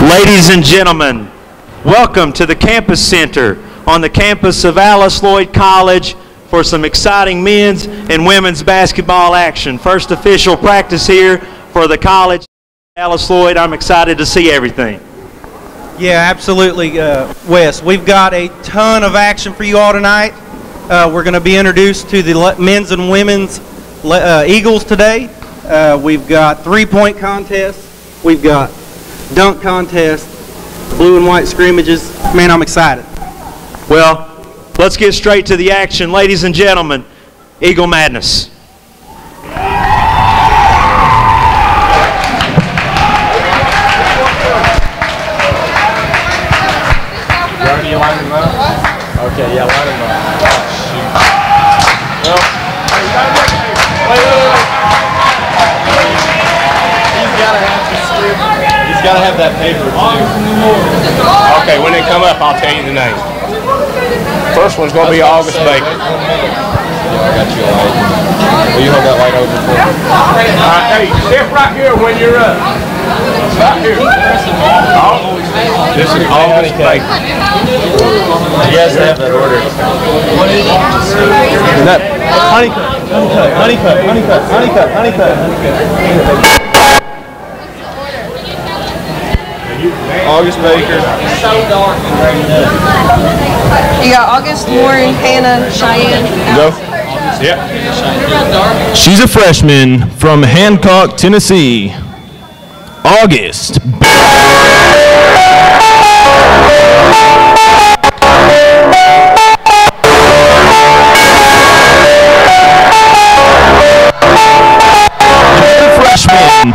Ladies and gentlemen, welcome to the Campus Center on the campus of Alice Lloyd College for some exciting men's and women's basketball action. First official practice here for the college. Alice Lloyd, I'm excited to see everything. Yeah, absolutely, Wes. We've got a ton of action for you all tonight. We're going to be introduced to the men's and women's Eagles today. We've got three-point contests. We've got dunk contests, blue and white scrimmages. Man, I'm excited. Well, let's get straight to the action. Ladies and gentlemen, Eagle Madness. You line him up? Okay, yeah, line him up. Oh, shoot. Well, wait. He's got to have that paper, too. Okay, when they come up, I'll tell you the name. First one's going to be August Baker. Yeah, I got you a light. Will you hold that light open for me? Hey, step right here when you're up. Right here. This is August Baker. He has to have that order. Honeycut. August Baker. You got August, Lauren, Hannah, Cheyenne. Go. Yep. She's a freshman from Hancock, Tennessee. August. Freshman.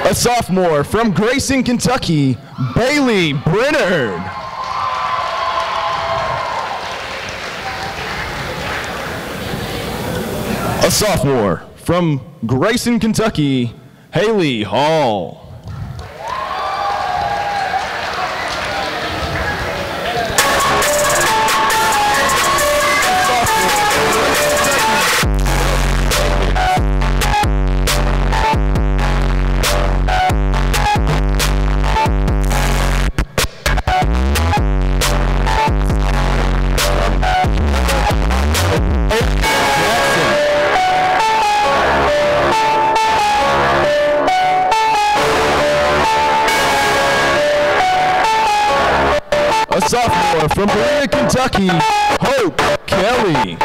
A sophomore from Grayson, Kentucky, Bailey Brennard. A sophomore from Grayson, Kentucky, Haley Hall. A sophomore from Berea, Kentucky, Hope Kelly.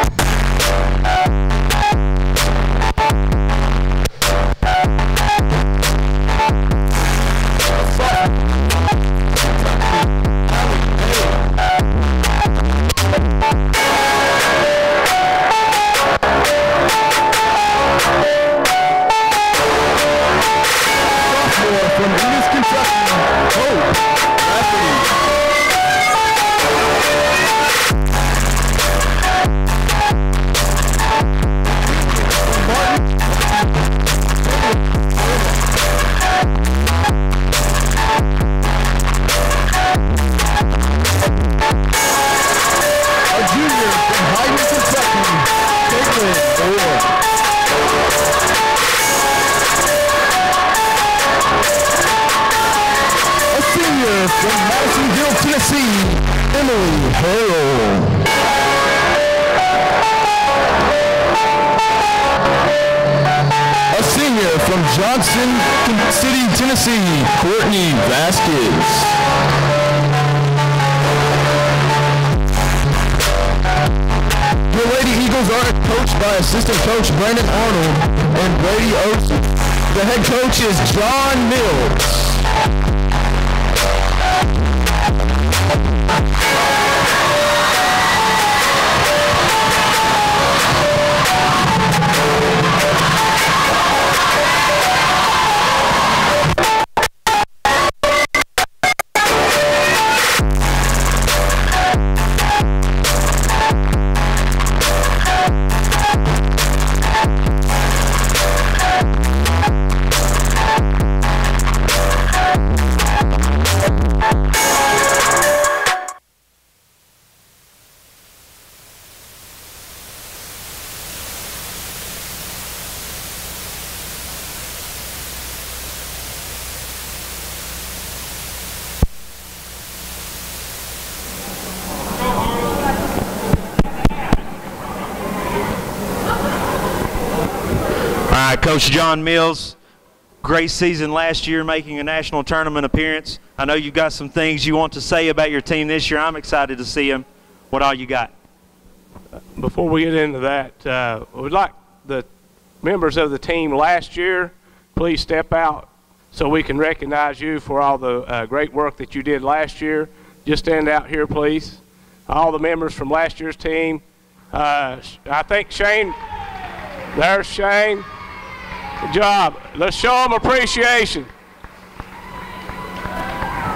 from Madisonville, Tennessee, Emily Hale. A senior from Johnson City, Tennessee, Courtney Vasquez. The Lady Eagles are coached by assistant coach Brandon Arnold and Brady Olsen. The head coach is John Mills. Coach John Mills, great season last year, making a national tournament appearance. I know you've got some things you want to say about your team this year. I'm excited to see them. What all you got? Before we get into that, we'd like the members of the team last year, please step out so we can recognize you for all the great work that you did last year. Just stand out here, please. All the members from last year's team. I think Shane, there's Shane. Good job. Let's show them appreciation.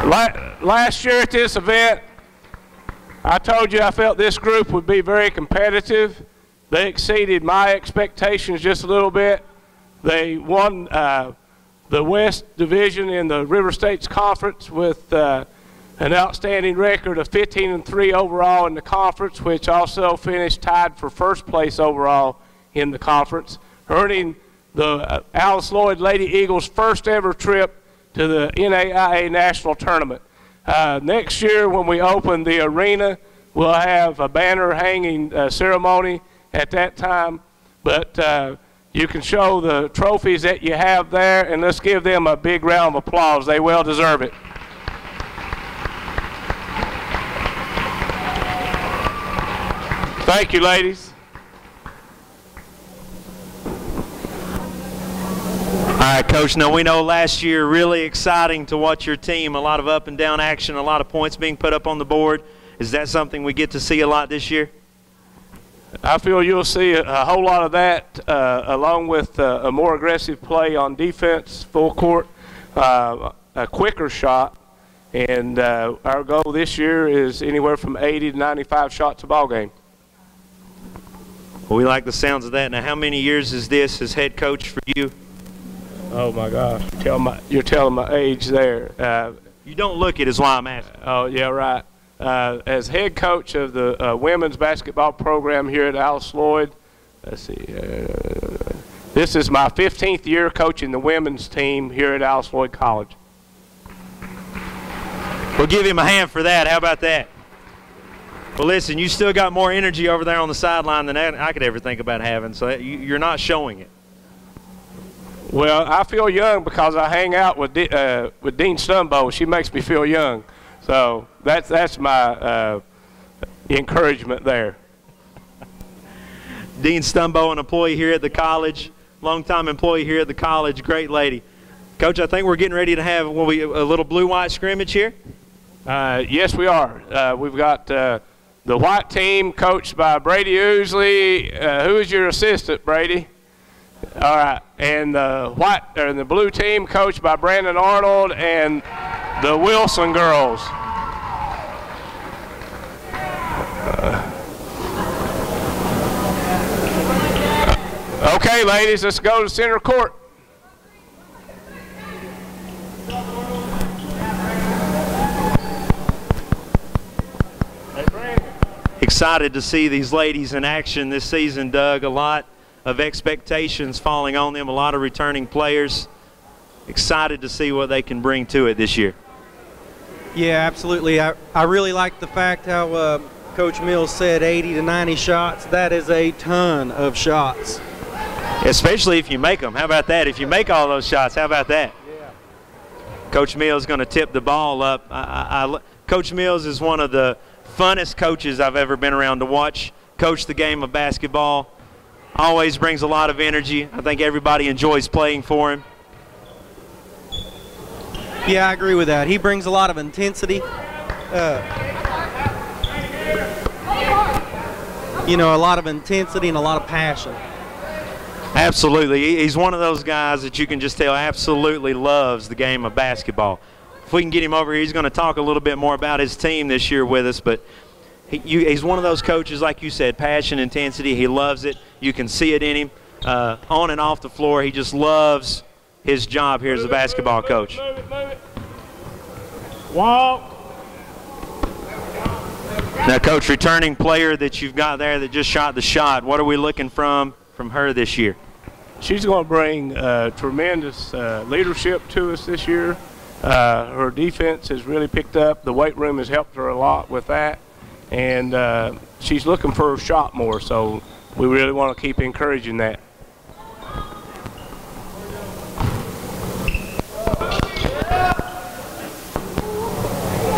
Last year at this event, I told you I felt this group would be very competitive. They exceeded my expectations just a little bit. They won the West Division in the River States Conference with an outstanding record of 15-3 overall in the conference, which also finished tied for first place overall in the conference, earning the Alice Lloyd Lady Eagles' first ever trip to the NAIA National Tournament. Next year when we open the arena, we'll have a banner hanging ceremony at that time, but you can show the trophies that you have there, and let's give them a big round of applause. They well deserve it. Thank you, ladies. All right, Coach, now we know last year really exciting to watch your team, a lot of up and down action, a lot of points being put up on the board. Is that something we get to see a lot this year? I feel you'll see a whole lot of that along with a more aggressive play on defense, full court, a quicker shot, and our goal this year is anywhere from 80 to 95 shots a ball game. Well, we like the sounds of that. Now, how many years is this as head coach for you? Oh my gosh, you're telling my age there. You don't look it is why I'm asking. Oh yeah, right. As head coach of the women's basketball program here at Alice Lloyd, let's see, this is my 15th year coaching the women's team here at Alice Lloyd College. We'll give him a hand for that. How about that? Well, listen, you still got more energy over there on the sideline than I could ever think about having, so you're not showing it. Well, I feel young because I hang out with Dean Stumbo. She makes me feel young. So that's my encouragement there. Dean Stumbo, an employee here at the college, longtime employee here at the college, great lady. Coach, I think we're getting ready to have a little blue-white scrimmage here. Yes, we are. We've got the white team coached by Brady Oosley. Who is your assistant, Brady? All right, and the blue team coached by Brandon Arnold and the Wilson girls. Okay, ladies, let's go to center court. Excited to see these ladies in action this season, Doug. A lot of expectations falling on them, a lot of returning players. Excited to see what they can bring to it this year. Yeah, absolutely. I really like the fact how Coach Mills said 80 to 90 shots. That is a ton of shots. Especially if you make them. How about that? If you make all those shots, how about that? Yeah. Coach Mills is going to tip the ball up. Coach Mills is one of the funnest coaches I've ever been around to watch coach the game of basketball. Always brings a lot of energy. I think everybody enjoys playing for him. Yeah, I agree with that. He brings a lot of intensity. You know, a lot of intensity and a lot of passion. Absolutely. He's one of those guys that you can just tell absolutely loves the game of basketball. If we can get him over here, he's going to talk a little bit more about his team this year with us, but he's one of those coaches, like you said, passion, intensity. He loves it. You can see it in him. On and off the floor, he just loves his job here as a basketball coach. Move it. Walk. Now, Coach, returning player that you've got there that just shot the shot, what are we looking from her this year? She's going to bring tremendous leadership to us this year. Her defense has really picked up. The weight room has helped her a lot with that. And she's looking for her shot more, so we really want to keep encouraging that.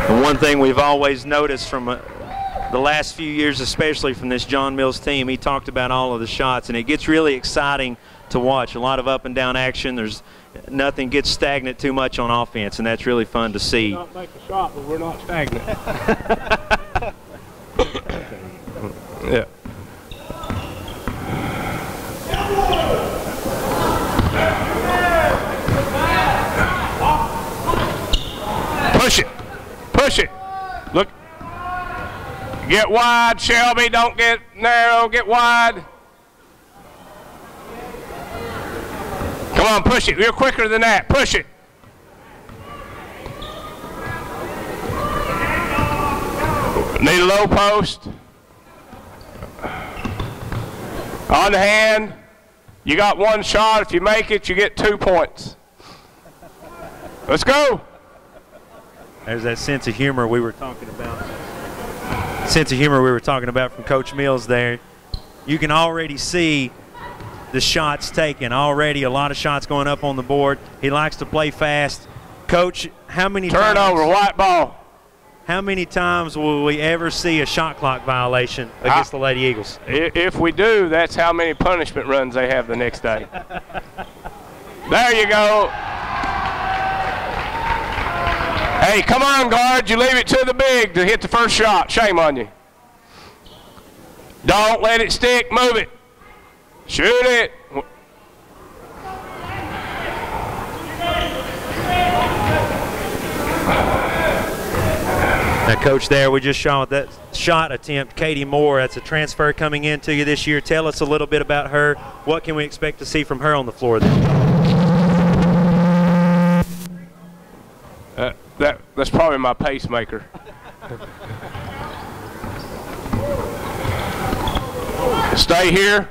And one thing we've always noticed from the last few years, especially from this John Mills team, he talked about all of the shots, and it gets really exciting to watch. A lot of up and down action. Nothing gets stagnant too much on offense, and that's really fun to see. We not make a shot, but we're not stagnant. Yeah. Push it. Look. Get wide, Shelby. Don't get narrow. Get wide. Come on, push it. You're quicker than that. Push it. Need a low post. On the hand. You got one shot. If you make it, you get 2 points. Let's go. There's that sense of humor we were talking about. Sense of humor we were talking about from Coach Mills there. You can already see the shots taken. Already a lot of shots going up on the board. He likes to play fast. Coach, how many Turnover, white ball. How many times will we ever see a shot clock violation against the Lady Eagles? If we do, that's how many punishment runs they have the next day. There you go. Hey, come on, guard. You leave it to the big to hit the first shot. Shame on you. Don't let it stick. Move it. Shoot it. Now, Coach, there we just saw that shot attempt. Katie Moore, that's a transfer coming into you this year. Tell us a little bit about her. What can we expect to see from her on the floor then? That's probably my pacemaker. Stay here.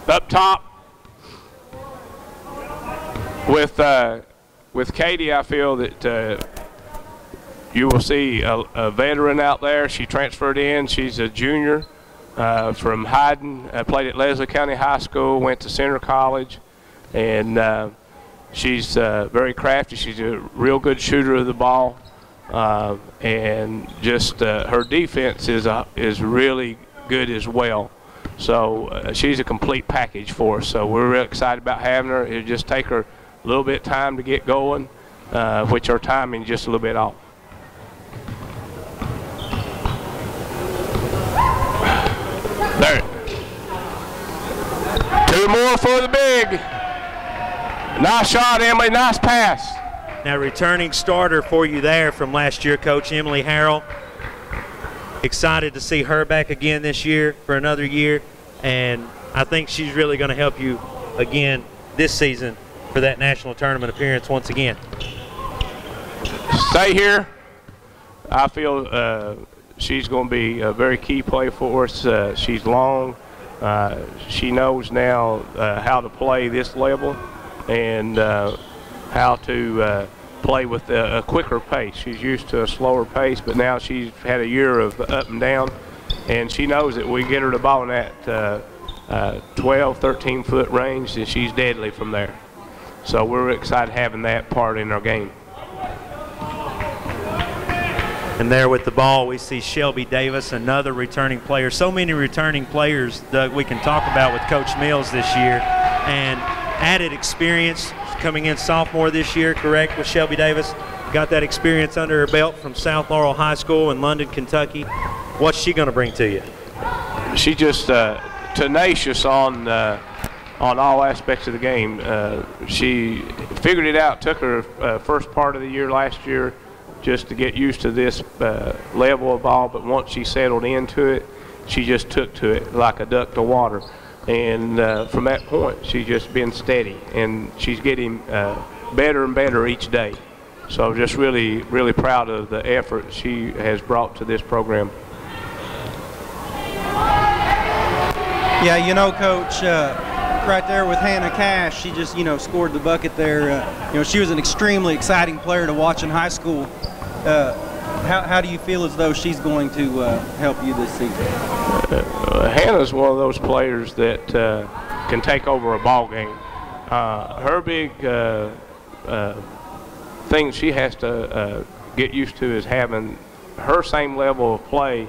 Up top. With Katie, I feel that you will see a veteran out there. She transferred in. She's a junior from Hyden. Played at Leslie County High School. Went to Center College, and she's very crafty. She's a real good shooter of the ball, and just her defense is really good as well. So she's a complete package for us. So we're real excited about having her. It'll just take her a little bit of time to get going, which our timing is just a little bit off. There. 2 more for the big. Nice shot, Emily. Nice pass. Now, returning starter for you there from last year, Coach Emily Harrell. Excited to see her back again this year for another year, and I think she's really going to help you again this season for that national tournament appearance once again. Stay here. I feel she's going to be a very key player for us. She's long. She knows now how to play this level and how to play with a quicker pace. She's used to a slower pace, but now she's had a year of up and down, and she knows that we get her the ball in that 12, 13-foot range, and she's deadly from there. So we're excited having that part in our game. And there with the ball, we see Shelby Davis, another returning player. So many returning players, Doug, we can talk about with Coach Mills this year. And added experience, coming in sophomore this year, correct, with Shelby Davis. Got that experience under her belt from South Laurel High School in London, Kentucky. What's she going to bring to you? She just tenacious on all aspects of the game. She figured it out, took her first part of the year last year just to get used to this level of ball, but once she settled into it, she just took to it like a duck to water. And from that point, she's just been steady, and she's getting better and better each day. So just really, really proud of the effort she has brought to this program. Yeah, you know, Coach, right there with Hannah Cash, she just, scored the bucket there. She was an extremely exciting player to watch in high school. How do you feel as though she's going to help you this season? Hannah's one of those players that can take over a ball game. Her big thing she has to get used to is having her same level of play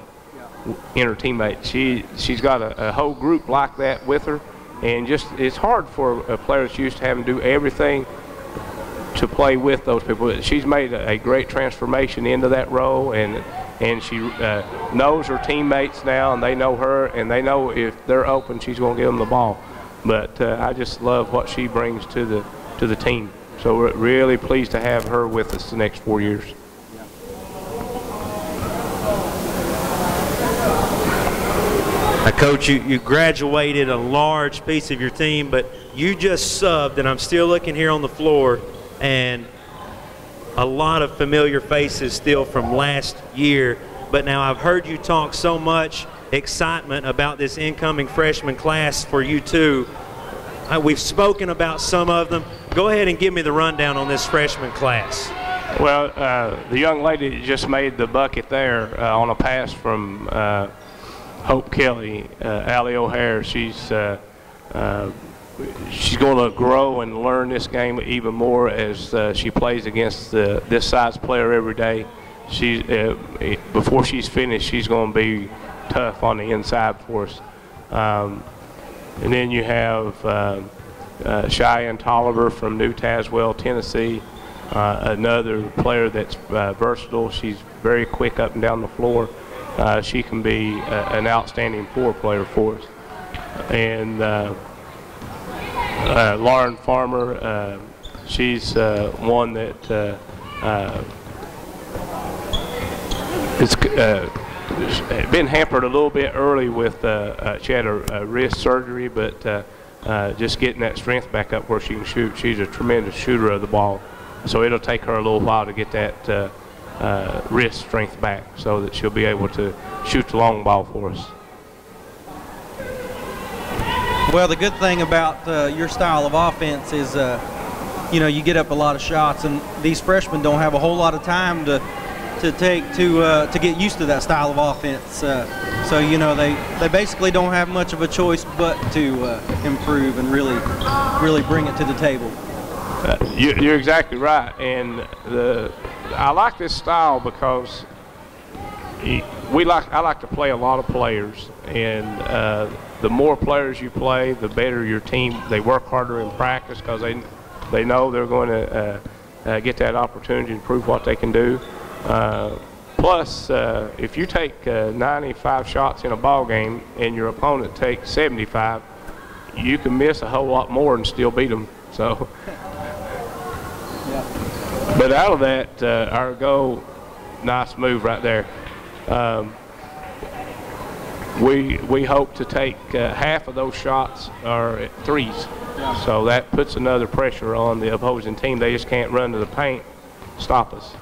in her teammates. She's got a whole group like that with her, and just it's hard for a player that's used to having to do everything to play with those people. She's made a great transformation into that role, and she knows her teammates now, and they know her, and they know if they're open, she's going to give them the ball. But I just love what she brings to the team. So we're really pleased to have her with us the next 4 years. Coach, you graduated a large piece of your team, but you just subbed, and I'm still looking here on the floor, and a lot of familiar faces still from last year. But now I've heard you talk so much excitement about this incoming freshman class for you too. We've spoken about some of them. Go ahead and give me the rundown on this freshman class. Well, the young lady just made the bucket there on a pass from Hope Kelly, Allie O'Hare. She's going to grow and learn this game even more as she plays against this size player every day. Before she's finished, she's going to be tough on the inside for us. And then you have Cheyenne Tolliver from New Tazewell, Tennessee, another player that's versatile. She's very quick up and down the floor. She can be an outstanding floor player for us. And Lauren Farmer, she's one that has been hampered a little bit early with she had a wrist surgery, but just getting that strength back up where she can shoot. She's a tremendous shooter of the ball, so it'll take her a little while to get that wrist strength back so that she'll be able to shoot the long ball for us. Well, the good thing about your style of offense is, you get up a lot of shots, and these freshmen don't have a whole lot of time to get used to that style of offense. So they basically don't have much of a choice but to improve and really bring it to the table. You're exactly right, and I like this style because I like to play a lot of players, and the more players you play, the better your team. They work harder in practice because they know they're going to get that opportunity to prove what they can do. Plus, if you take 95 shots in a ball game and your opponent takes 75, you can miss a whole lot more and still beat them. So, but out of that, our goal, nice move right there. We hope to take half of those shots are threes. So that puts another pressure on the opposing team. They just can't run to the paint, stop us.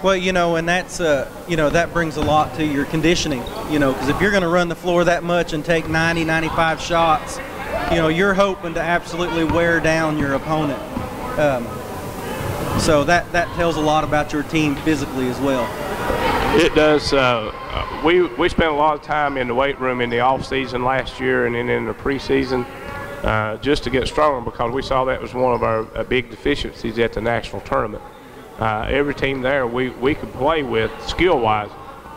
Well, and that's, that brings a lot to your conditioning, because if you're going to run the floor that much and take 90, 95 shots, you're hoping to absolutely wear down your opponent. So that tells a lot about your team physically as well. It does. We spent a lot of time in the weight room in the off season last year and then in the preseason just to get stronger, because we saw that was one of our big deficiencies at the national tournament. Every team there we could play with skill-wise,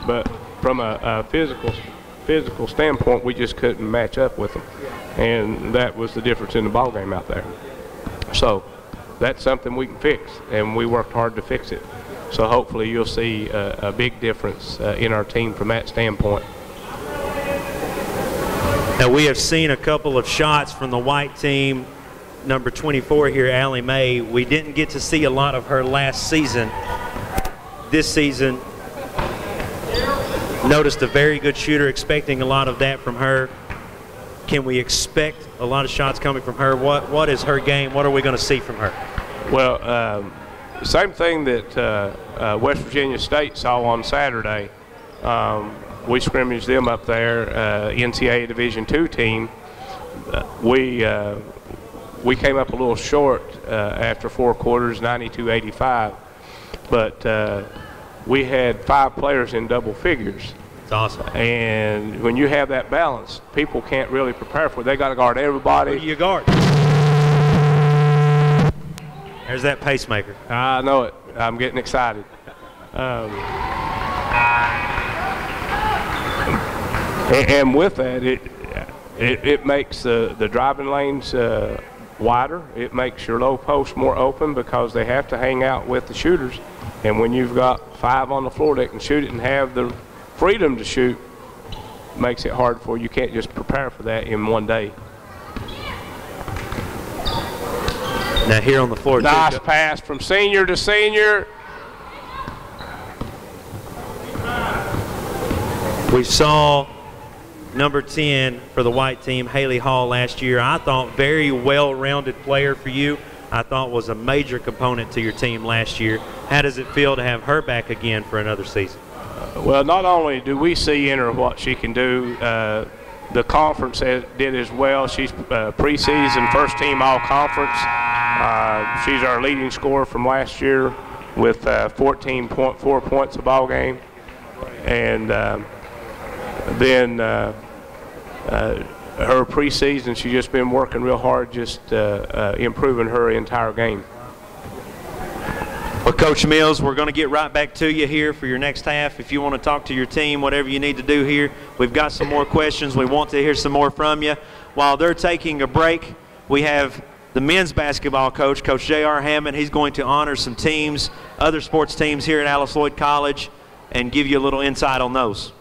but from a physical standpoint, we just couldn't match up with them, and that was the difference in the ball game out there. So that's something we can fix, and we worked hard to fix it. So hopefully you'll see a big difference in our team from that standpoint. Now, we have seen a couple of shots from the white team. Number 24 here, Allie Mae. We didn't get to see a lot of her last season. This season, noticed a very good shooter, expecting a lot of that from her. Can we expect a lot of shots coming from her? What is her game? What are we going to see from her? Well, same thing that West Virginia State saw on Saturday. We scrimmaged them up there, NCAA Division II team. We came up a little short after 4 quarters, 92-85, but we had 5 players in double figures. It's awesome. And when you have that balance, people can't really prepare for it. They got to guard everybody. Who do you guard? There's that pacemaker. I know it. I'm getting excited. And with that, it makes the driving lanes wider. It makes your low post more open because they have to hang out with the shooters. And when you've got 5 on the floor that can shoot it and have the freedom to shoot, makes it hard for you. You can't just prepare for that in one day. Now here on the floor. Nice pass from senior to senior. We saw number 10 for the white team, Haley Hall, last year. I thought very well-rounded player for you. I thought was a major component to your team last year. How does it feel to have her back again for another season? Well, not only do we see in her what she can do, the conference did as well. She's preseason first team all-conference. She's our leading scorer from last year with 14.4 points a ball game. And then her preseason, she's just been working real hard, just improving her entire game. Well, Coach Mills, we're going to get right back to you here for your next half. If you want to talk to your team, whatever you need to do here, we've got some more questions. We want to hear some more from you. While they're taking a break, we have the men's basketball coach, Coach J.R. Hammond. He's going to honor some teams, other sports teams here at Alice Lloyd College, and give you a little insight on those.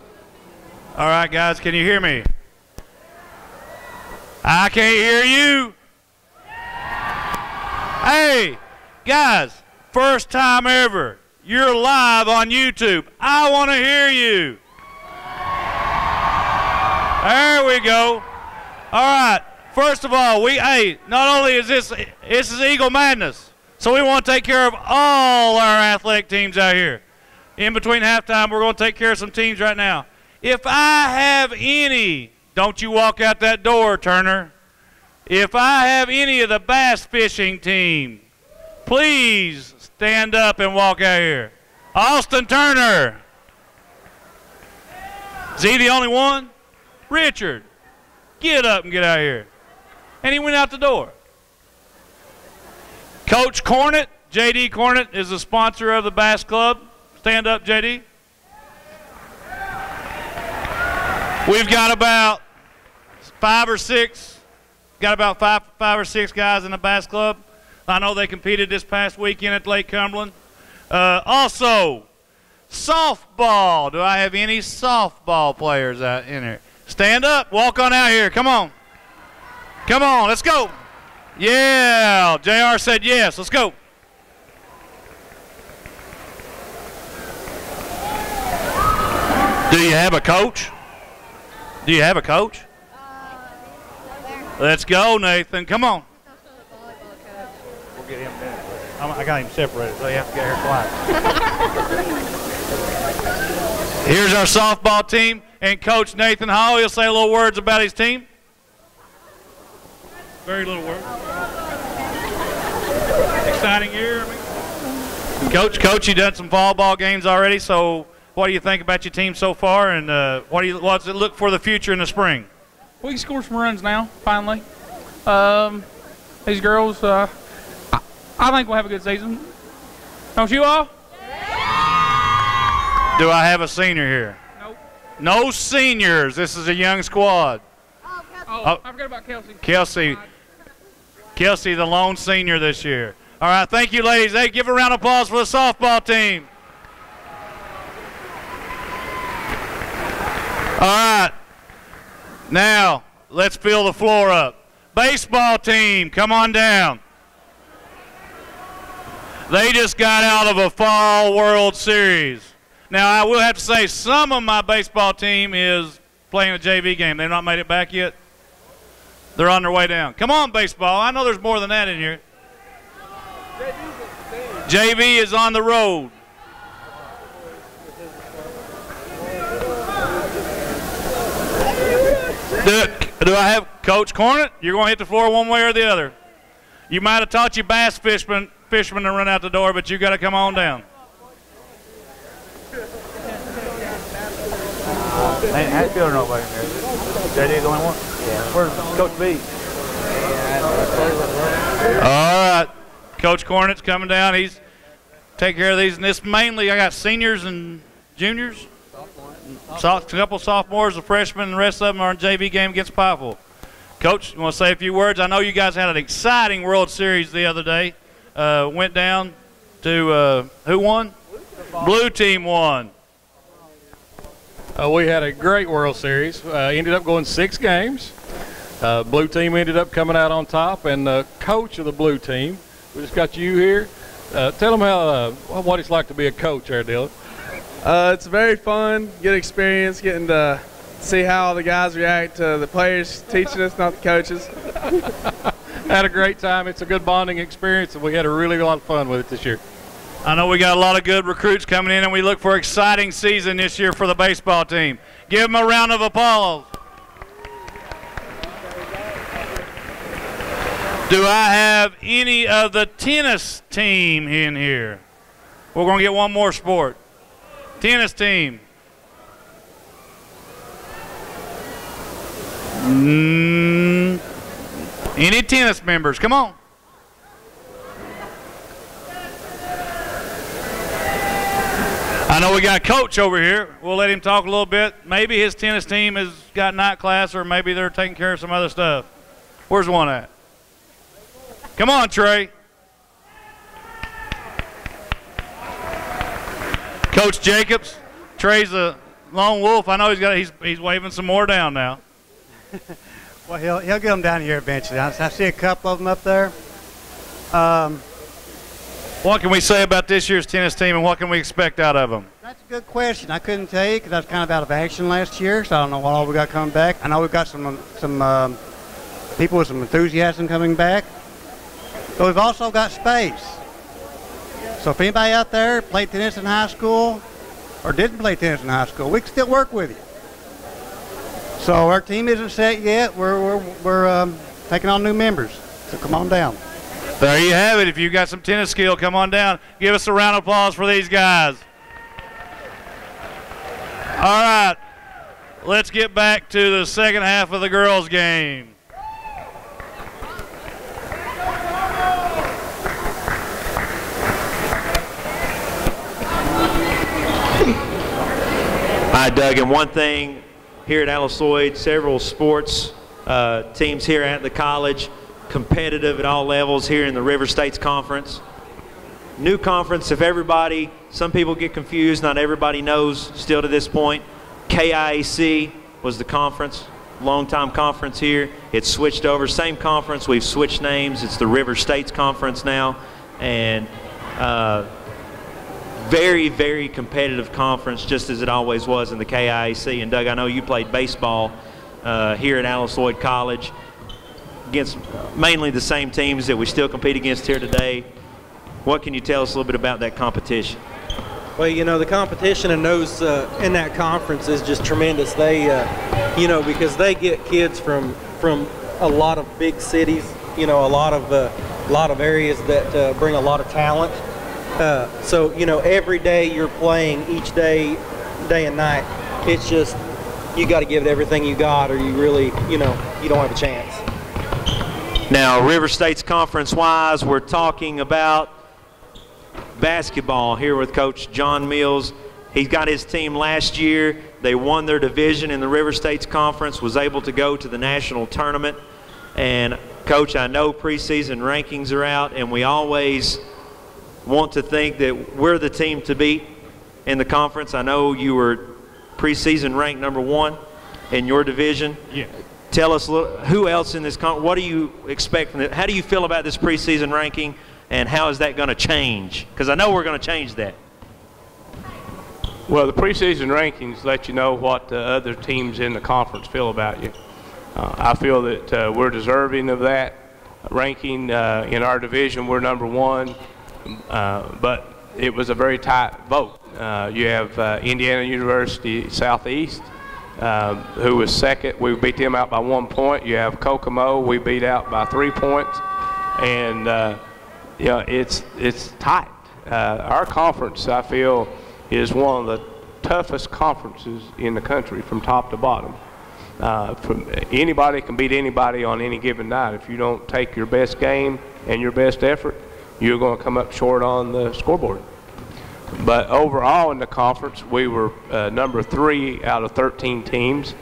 All right, guys, can you hear me? I can't hear you. Hey, guys, first time ever, you're live on YouTube. I want to hear you. There we go. All right, first of all, not only is this is Eagle Madness, so we want to take care of all our athletic teams out here. In between halftime, we're going to take care of some teams right now. If I have any, don't you walk out that door, Turner. If I have any of the bass fishing team, please stand up and walk out here. Austin Turner. Is he the only one? Richard, get up and get out here. And he went out the door. Coach Cornett, J.D. Cornett, is the sponsor of the Bass Club. Stand up, J.D. We've got about five or six guys in the Bass Club. I know they competed this past weekend at Lake Cumberland. Also, softball. Do I have any softball players out in here? Stand up. Walk on out here. Come on. Come on. Let's go. Yeah. JR said yes. Let's go. Do you have a coach? Do you have a coach? Let's go, Nathan. Come on. We'll get him in. I got him separated, so you have to get here quiet. Here's our softball team and Coach Nathan Hall. He'll say a little words about his team. Very little words. Exciting year. Coach, you done some fall ball games already, so what do you think about your team so far, and what does it look for the future in the spring? We can score some runs now, finally. These girls, I think we'll have a good season. Don't you all? Do I have a senior here? Nope. No seniors. This is a young squad. Oh, I forgot about Kelsey. Kelsey, the lone senior this year. All right, thank you, ladies. Hey, give a round of applause for the softball team. All right, now let's fill the floor up. Baseball team, come on down. They just got out of a Fall World Series. Now, I will have to say some of my baseball team is playing a JV game. They've not made it back yet. They're on their way down. Come on, baseball. I know there's more than that in here. JV is on the road. Do I have Coach Cornett? You're going to hit the floor one way or the other. You might have taught your bass fishermen to run out the door, but you got to come on down. Ain't Hatfield or nobody in there. JD's the only one? Yeah. Where's Coach B? All right. Coach Cornett's coming down. He's taking care of these. And this mainly, I got seniors and juniors. A couple sophomores, a freshman, and the rest of them are in JV game against Pikeville. Coach, you want to say a few words? I know you guys had an exciting World Series the other day. Went down to, who won? Blue team won. We had a great World Series. Ended up going 6 games. Blue team ended up coming out on top, and the coach of the blue team, we just got you here. Tell them what it's like to be a coach there, Dylan. It's very fun, good experience, getting to see how the guys react to the players teaching us, not the coaches. Had a great time. It's a good bonding experience, and we had a really lot of fun with it this year. I know we got a lot of good recruits coming in, and we look for an exciting season this year for the baseball team. Give them a round of applause. Do I have any of the tennis team in here? We're going to get one more sport. Tennis team. Any tennis members? Come on. I know we got a coach over here. We'll let him talk a little bit. Maybe his tennis team has got night class, or maybe they're taking care of some other stuff. Where's one at? Come on, Trey. Coach Jacobs. Trey's a lone wolf. I know he's waving some more down now. Well, he'll get them down here eventually. I see a couple of them up there. What can we say about this year's tennis team, and what can we expect out of them? That's a good question. I couldn't tell you because I was kind of out of action last year, so I don't know what all we got coming back. I know we've got some people with some enthusiasm coming back. But we've also got space. So if anybody out there played tennis in high school or didn't play tennis in high school, we can still work with you. So our team isn't set yet. We're taking on new members. So come on down. There you have it. If you've got some tennis skill, come on down. Give us a round of applause for these guys. All right. Let's get back to the second half of the girls' game. All right, Doug, and one thing here at Alice Lloyd, several sports teams here at the college, competitive at all levels here in the River States Conference. New conference, if everybody, some people get confused, not everybody knows still to this point. KIAC was the conference, long-time conference here. It's switched over, same conference, we've switched names. It's the River States Conference now, and very, very competitive conference, just as it always was in the KIAC. And Doug, I know you played baseball here at Alice Lloyd College against mainly the same teams that we still compete against here today. What can you tell us a little bit about that competition? Well, you know, the competition in those in that conference is just tremendous. They, you know, because they get kids from a lot of big cities, you know, a lot of areas that bring a lot of talent. So, you know, every day you're playing, each day and night, it's just, you got to give it everything you got, or you really, you know, you don't have a chance. Now, River State's conference-wise, we're talking about basketball here with Coach John Mills. He's got his team last year. They won their division in the River State's conference, was able to go to the national tournament. And, Coach, I know preseason rankings are out, and we always want to think that we're the team to beat in the conference. I know you were preseason ranked #1 in your division. Yeah. Tell us a little, who else in this conference, what do you expect from it? How do you feel about this preseason ranking, and how is that going to change? Because I know we're going to change that. Well, the preseason rankings let you know what the other teams in the conference feel about you. I feel that we're deserving of that ranking. In our division, we're #1, but it was a very tight vote. You have Indiana University Southeast, who was second. We beat them out by 1 point. You have Kokomo, we beat out by 3 points. And, you know, it's tight. Our conference, I feel, is one of the toughest conferences in the country from top to bottom. Anybody can beat anybody on any given night. If you don't take your best game and your best effort, you're going to come up short on the scoreboard. But overall in the conference, we were #3 out of 13 teams,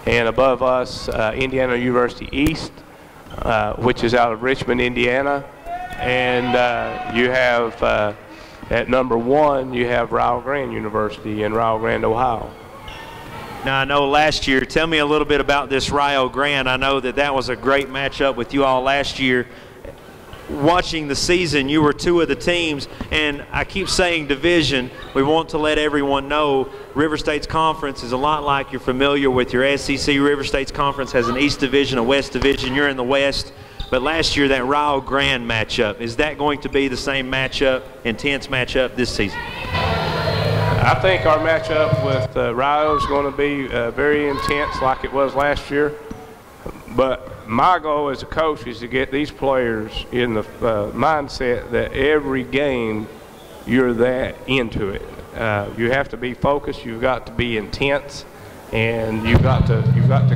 and above us, Indiana University East, which is out of Richmond, Indiana, and you have at #1, you have Rio Grande University in Rio Grande, Ohio. Now, I know last year, tell me a little bit about this Rio Grande. I know that that was a great matchup with you all last year. Watching the season, you were 2 of the teams, and I keep saying division. We want to let everyone know River State's conference is a lot like you're familiar with your SEC. River State's conference has an East Division, a West Division. You're in the West. But last year, that Rio Grande matchup, is that going to be the same matchup, intense matchup this season? I think our matchup with Rio is going to be very intense like it was last year. But my goal as a coach is to get these players in the mindset that every game you're that into it. You have to be focused, you've got to be intense, and you've got to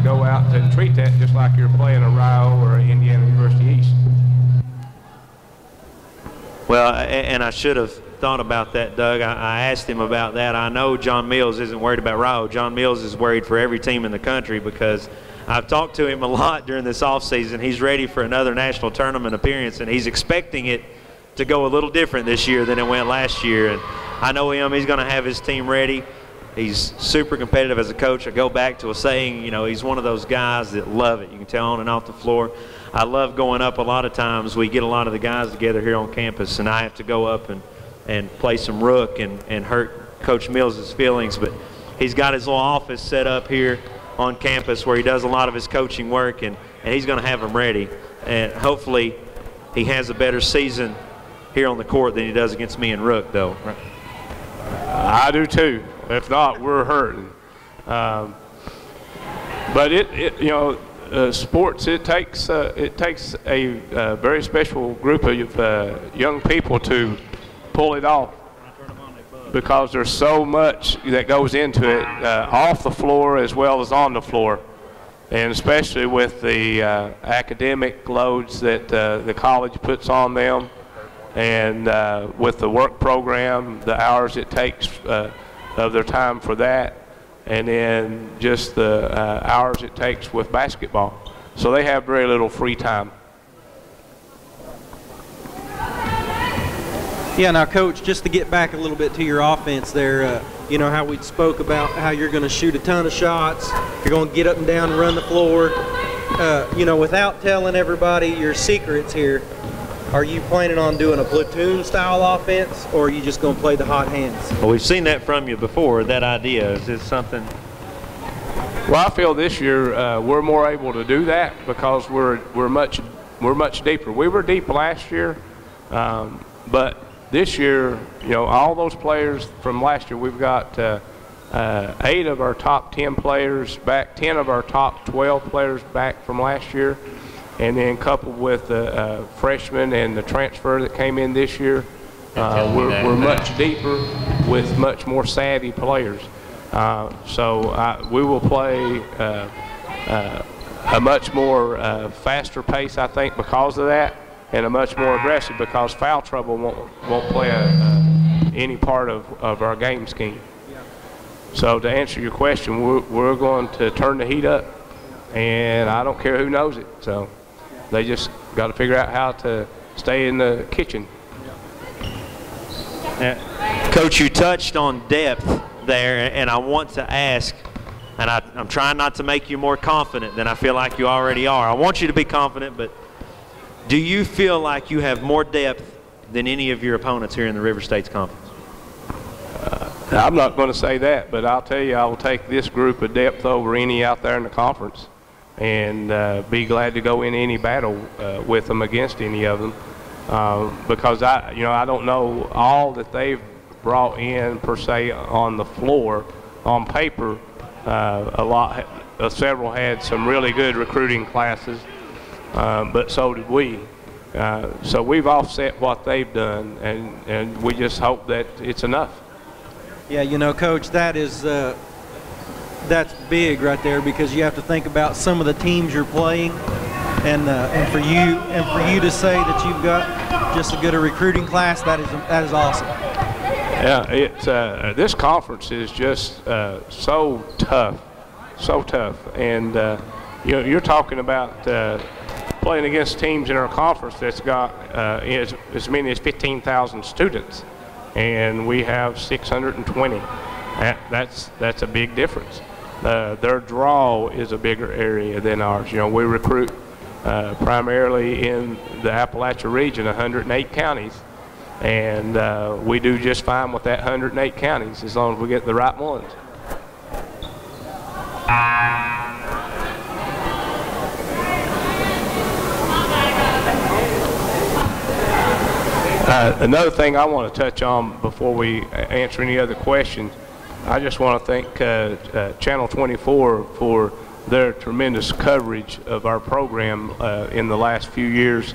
go out and treat that just like you're playing a Rio or Indiana University East. Well, and I should have thought about that, Doug. I asked him about that. I know John Mills isn't worried about Rio. John Mills is worried for every team in the country, because I've talked to him a lot during this offseason. He's ready for another national tournament appearance, and he's expecting it to go a little different this year than it went last year. And I know him. He's going to have his team ready. He's super competitive as a coach. I go back to a saying, you know, he's one of those guys that love it. You can tell on and off the floor. I love going up. A lot of times we get a lot of the guys together here on campus, and I have to go up and play some rook and hurt Coach Mills' feelings. But he's got his little office set up here on campus where he does a lot of his coaching work, and he's going to have them ready. And hopefully he has a better season here on the court than he does against me and Rook, though. I do too. If not, we're hurting. But you know, sports, it takes a very special group of young people to pull it off, because there's so much that goes into it off the floor as well as on the floor, and especially with the academic loads that the college puts on them, and with the work program, the hours it takes of their time for that, and then just the hours it takes with basketball. So they have very little free time. Yeah, now, Coach, just to get back a little bit to your offense there, you know, how we spoke about how you're going to shoot a ton of shots, you're going to get up and down and run the floor. You know, without telling everybody your secrets here, are you planning on doing a platoon-style offense, or are you just going to play the hot hands? Well, we've seen that from you before, that idea. Is this something? Well, I feel this year we're more able to do that because we're much deeper. We were deep last year, but this year, you know, all those players from last year, we've got 8 of our top 10 players back, 10 of our top 12 players back from last year, and then coupled with the freshmen and the transfer that came in this year, We're much deeper with much more savvy players. So we will play a much more faster pace, I think, because of that, and a much more aggressive, because foul trouble won't play any part of our game scheme. So to answer your question, we're going to turn the heat up, and I don't care who knows it. So they just got to figure out how to stay in the kitchen. Coach, you touched on depth there, and I want to ask, and I'm trying not to make you more confident than I feel like you already are. I want you to be confident, but do you feel like you have more depth than any of your opponents here in the River States Conference? I'm not going to say that, but I'll tell you, I will take this group of depth over any out there in the conference, and be glad to go in any battle with them, against any of them, because I don't know all that they've brought in per se on the floor. On paper, several had some really good recruiting classes, but so did we. So we've offset what they've done, and we just hope that it's enough. Yeah, you know, Coach, that's big right there, because you have to think about some of the teams you're playing, and for you to say that you've got just as good a recruiting class, that is awesome. Yeah, this conference is just so tough, and you're talking about playing against teams in our conference that's got as many as 15,000 students. And we have 620. That's a big difference. Their draw is a bigger area than ours. You know, we recruit primarily in the Appalachia region, 108 counties, and we do just fine with that 108 counties as long as we get the right ones. Another thing I want to touch on before we answer any other questions, I just want to thank Channel 24 for their tremendous coverage of our program in the last few years,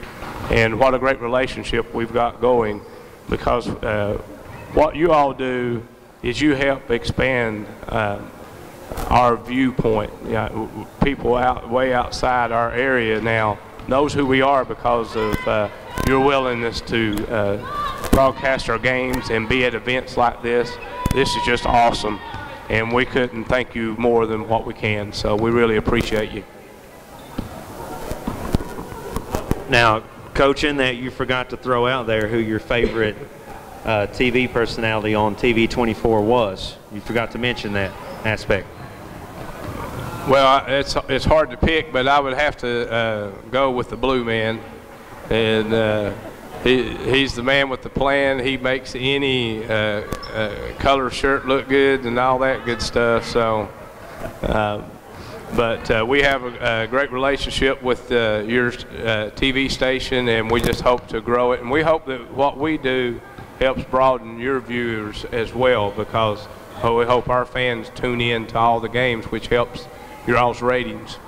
and what a great relationship we've got going, because what you all do is you help expand our viewpoint. People way outside our area now knows who we are because of your willingness to broadcast our games and be at events like this. This is just awesome, and we couldn't thank you more than what we can, so we really appreciate you. Now, Coach, in that you forgot to throw out there who your favorite TV personality on TV 24 was. You forgot to mention that aspect. Well, it's hard to pick, but I would have to go with the Blue Man. And he's the man with the plan. He makes any color shirt look good and all that good stuff. So, but we have a great relationship with your TV station, and we just hope to grow it. And we hope that what we do helps broaden your viewers as well, because we hope our fans tune in to all the games, which helps your all's ratings.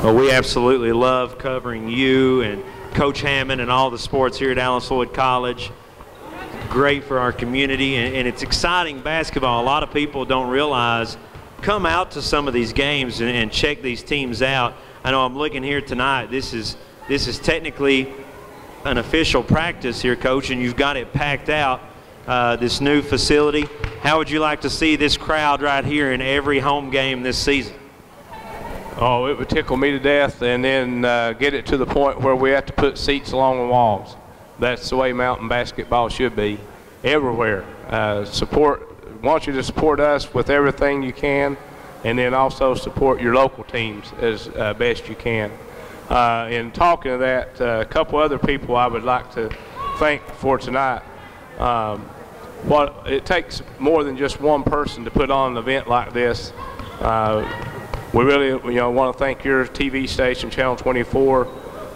Well, we absolutely love covering you and Coach Hammond and all the sports here at Alice Lloyd College. Great for our community, and it's exciting basketball. A lot of people don't realize, come out to some of these games and check these teams out. I know I'm looking here tonight. This is technically an official practice here, Coach, and you've got it packed out, this new facility. How would you like to see this crowd right here in every home game this season? Oh, it would tickle me to death, and then get it to the point where we have to put seats along the walls. That's the way mountain basketball should be everywhere. Want you to support us with everything you can, and then also support your local teams as best you can. In talking to that, a couple other people I would like to thank for tonight. It takes more than just one person to put on an event like this. We really want to thank your TV station, Channel 24,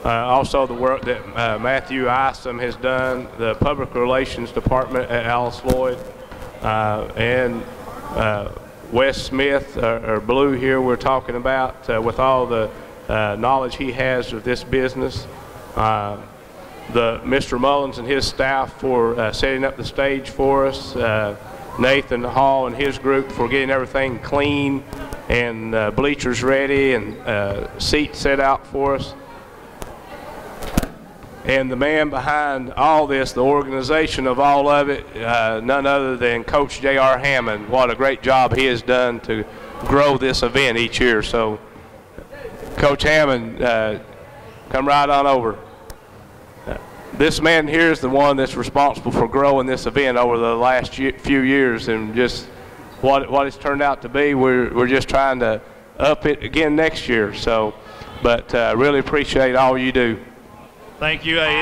also the work that Matthew Isom has done, the Public Relations Department at Alice Lloyd, and Wes Smith, or Blue here we're talking about, with all the knowledge he has of this business. Mr. Mullins and his staff for setting up the stage for us, Nathan Hall and his group for getting everything clean and bleachers ready and seats set out for us. And the man behind all this, the organization of all of it, none other than Coach J.R. Hammond. What a great job he has done to grow this event each year. So, Coach Hammond, come right on over. This man here is the one that's responsible for growing this event over the last few years, and just what it's turned out to be. We're just trying to up it again next year. So, but really appreciate all you do. Thank you. Let's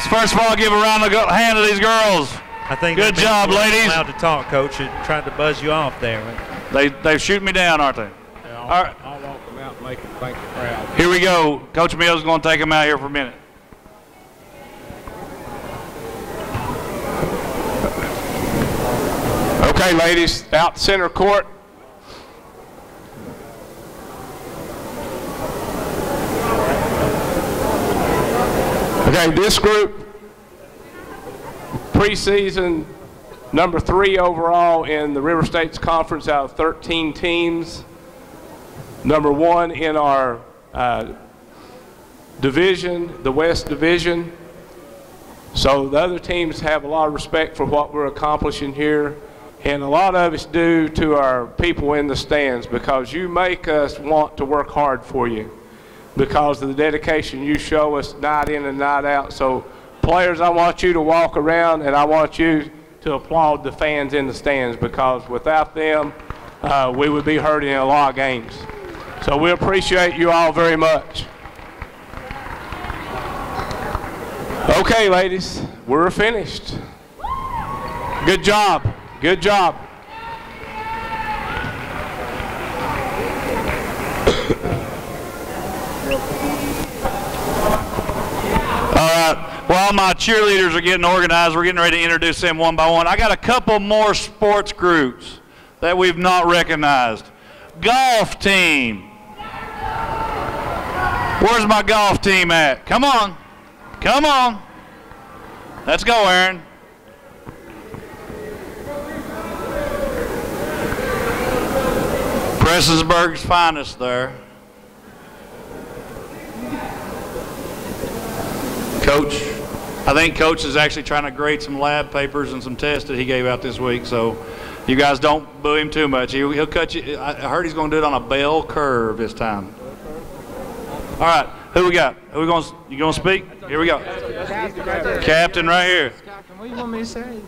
first of all give a round of hand to these girls. I think good job, ladies. Allowed to talk, Coach. Trying to buzz you off there. They're shooting me down, aren't they? Yeah, All right. I'll walk them out and make them thank the crowd. Here we go. Coach Mills is going to take them out here for a minute. Okay, ladies, out center court. Okay, this group, preseason number 3 overall in the River States Conference out of 13 teams. Number 1 in our division, the West Division. So the other teams have a lot of respect for what we're accomplishing here. And a lot of it's due to our people in the stands, because you make us want to work hard for you because of the dedication you show us night in and night out. So players, I want you to walk around and I want you to applaud the fans in the stands, because without them, we would be hurting in a lot of games. So we appreciate you all very much. Okay, ladies, we're finished. Good job. Good job. All right. While my cheerleaders are getting organized, we're getting ready to introduce them one by one. I got a couple more sports groups that we've not recognized. Golf team. Where's my golf team at? Come on. Come on. Let's go, Aaron. Prestonsburg's finest there. Coach, I think Coach is actually trying to grade some lab papers and some tests that he gave out this week, so you guys don't boo him too much. He'll cut you. I heard he's going to do it on a bell curve this time. All right, who we got? Who we going? You going to speak? Here we go. Captain right here. What do you want me to say?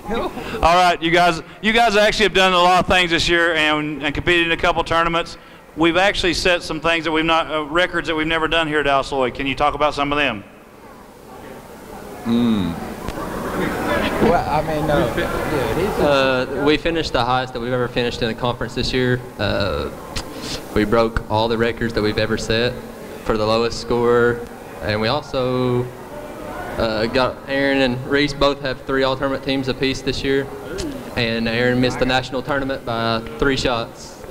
All right, you guys actually have done a lot of things this year and competed in a couple tournaments. We've actually set some things that we've not records that we've never done here at ALC Lloyd. Can you talk about some of them? Well, I mean, we finished the highest that we've ever finished in a conference this year. We broke all the records that we've ever set for the lowest score, and we also got Aaron and Reese both have 3 all-tournament teams apiece this year, and Aaron missed the national tournament by 3 shots.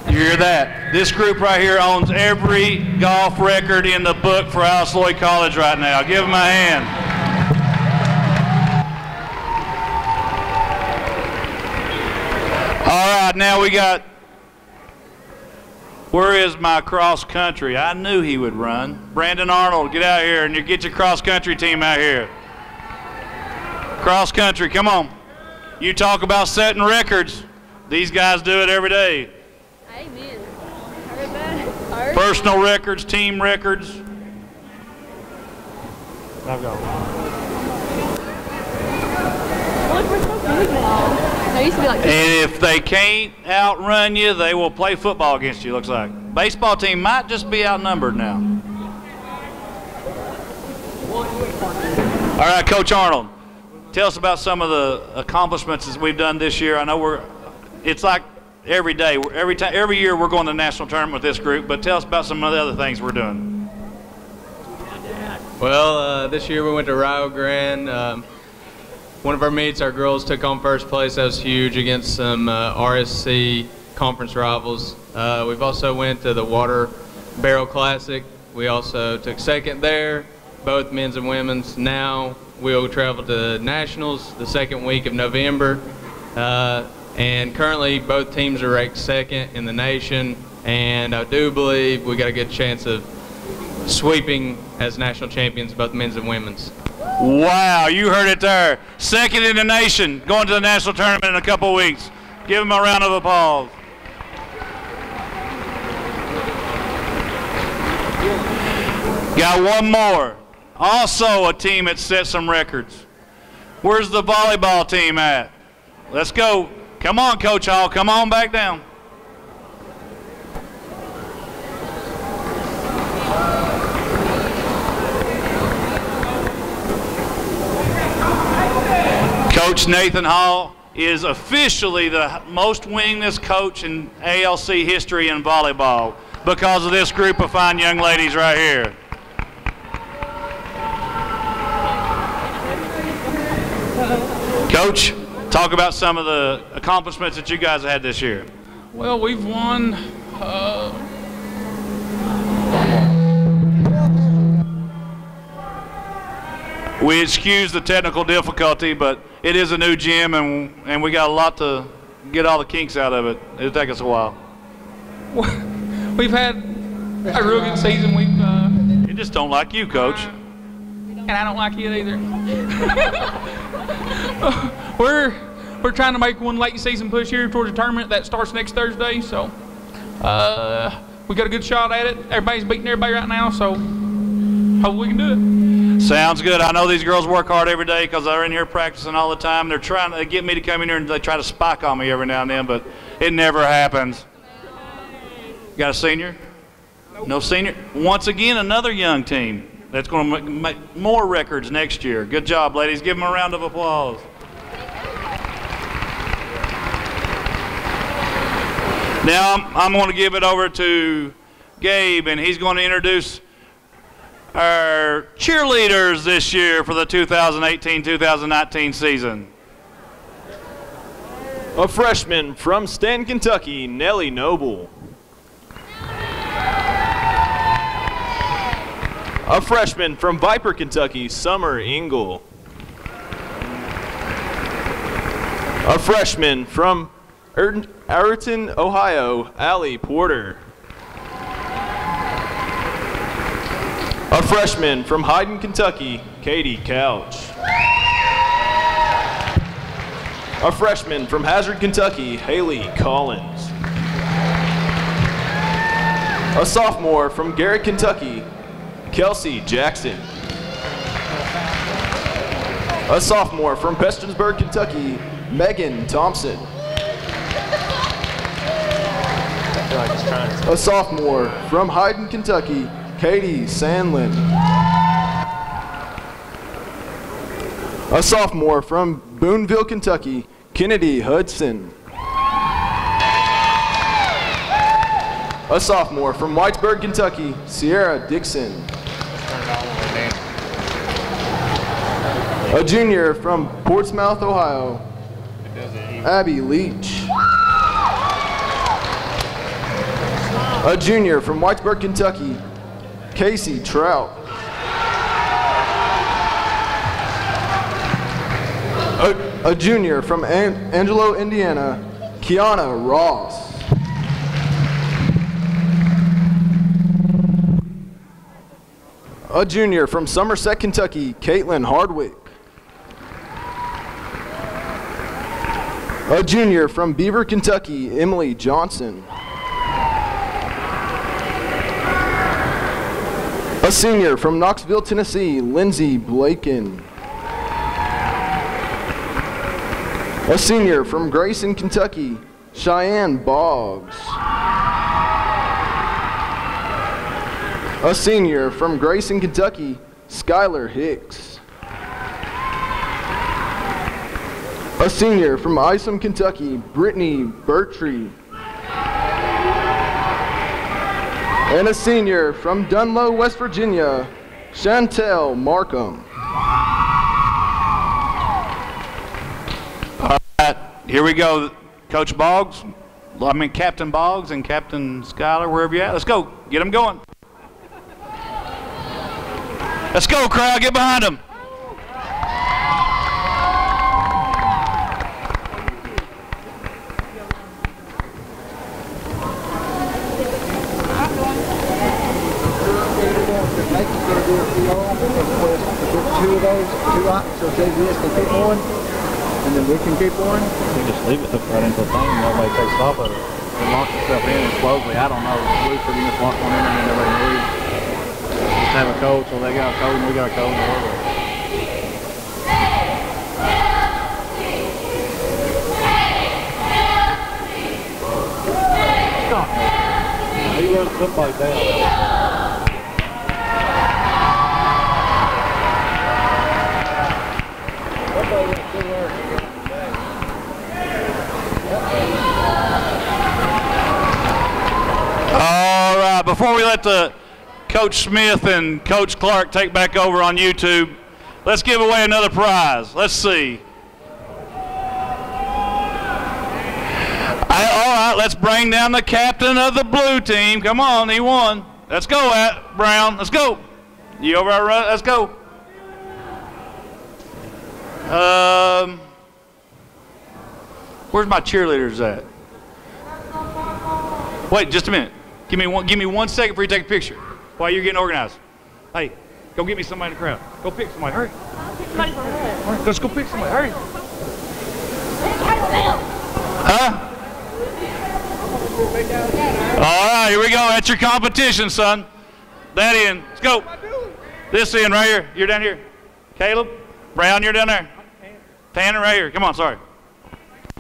You hear that? This group right here owns every golf record in the book for ALC Lloyd College right now. Give them a hand. All right, now we got, where is my cross country? I knew he would run. Brandon Arnold, get out here and you get your cross country team out here. Cross country, come on. You talk about setting records. These guys do it every day. Amen. Personal records, team records. I've got And if they can't outrun you, they will play football against you, looks like. Baseball team might just be outnumbered now. All right, Coach Arnold, tell us about some of the accomplishments that we've done this year. I know it's like every day, every year we're going to the national tournament with this group, but tell us about some of the other things we're doing. Well, this year we went to Rio Grande. One of our meets, our girls took on first place. That was huge against some RSC conference rivals. We've also went to the Water Barrel Classic We also took second there, both men's and women's. Now we'll travel to nationals the second week of November. And currently both teams are ranked second in the nation, and I do believe we got a good chance of sweeping as national champions, both men's and women's. Wow, you heard it there. Second in the nation, going to the national tournament in a couple of weeks. Give them a round of applause. Got one more. Also a team that set some records. Where's the volleyball team at? Let's go. Come on, Coach Hall. Come on back down. Coach Nathan Hall is officially the most winningest coach in ALC history in volleyball because of this group of fine young ladies right here. Coach, talk about some of the accomplishments that you guys have had this year. Well, we've won we excuse the technical difficulty, but it is a new gym, and we got a lot to get all the kinks out of it. It'll take us a while. We've had a real good season. You just don't like you, Coach. And I don't like it either. We're trying to make one late season push here towards the tournament that starts next Thursday. So we got a good shot at it. Everybody's beating everybody right now, so hopefully we can do it. Sounds good. I know these girls work hard every day because they're in here practicing all the time. They're trying to get me to come in here, and they try to spike on me every now and then, but it never happens. Got a senior? No senior? Once again, another young team that's going to make more records next year. Good job, ladies. Give them a round of applause. Now I'm going to give it over to Gabe, and he's going to introduce our cheerleaders this year for the 2018-2019 season. A freshman from Stanton, Kentucky, Nellie Noble. A freshman from Viper, Kentucky, Summer Engel. A freshman from Ayrton, Ohio, Allie Porter. A freshman from Hyden, Kentucky, Katie Couch. A freshman from Hazard, Kentucky, Haley Collins. A sophomore from Garrett, Kentucky, Kelsey Jackson. A sophomore from Prestonsburg, Kentucky, Megan Thompson. A sophomore from Hyden, Kentucky, Katie Sandlin. A sophomore from Boonville, Kentucky, Kennedy Hudson. A sophomore from Whitesburg, Kentucky, Sierra Dixon. A junior from Portsmouth, Ohio, Abby Leach. A junior from Whitesburg, Kentucky, Casey Trout. A junior from Angelo, Indiana, Kiana Ross. A junior from Somerset, Kentucky, Caitlin Hardwick. A junior from Beaver, Kentucky, Emily Johnson. A senior from Knoxville, Tennessee, Lindsay Blaken. A senior from Grayson, Kentucky, Cheyenne Boggs. A senior from Grayson, Kentucky, Skylar Hicks. A senior from Isom, Kentucky, Brittany Bertree. And a senior from Dunlow, West Virginia, Chantel Markham. All right, here we go. Coach Boggs, Captain Boggs and Captain Schuyler, wherever you're at. Let's go. Get them going. Let's go, crowd. Get behind them. Two of those, so JVS can keep on, and then we can keep on. We just leave it hooked right into the thing, and nobody takes off of it. It locks itself in slowly. I don't know. Roofer, you just lock one in and nobody moves. Just have a code, so they got a code and we got a code in the order. He runs somebody down. All right, before we let the Coach Smith and Coach Clark take back over on YouTube, let's give away another prize. Let's see. All right, let's bring down the captain of the blue team. Come on, he won. Let's go, Brown. Let's go. You over our run? Let's go. Where's my cheerleaders at? Wait, just a minute. Give me 1 second for you to take a picture while you're getting organized. Hey, go get me somebody in the crowd. Go pick somebody. Hurry. Let's go pick somebody. Hurry. Huh? All right, here we go. That's your competition, son. That end. Let's go. This end right here. You're down here. Caleb, Brown, you're down there. Tanner right here. Come on, sorry.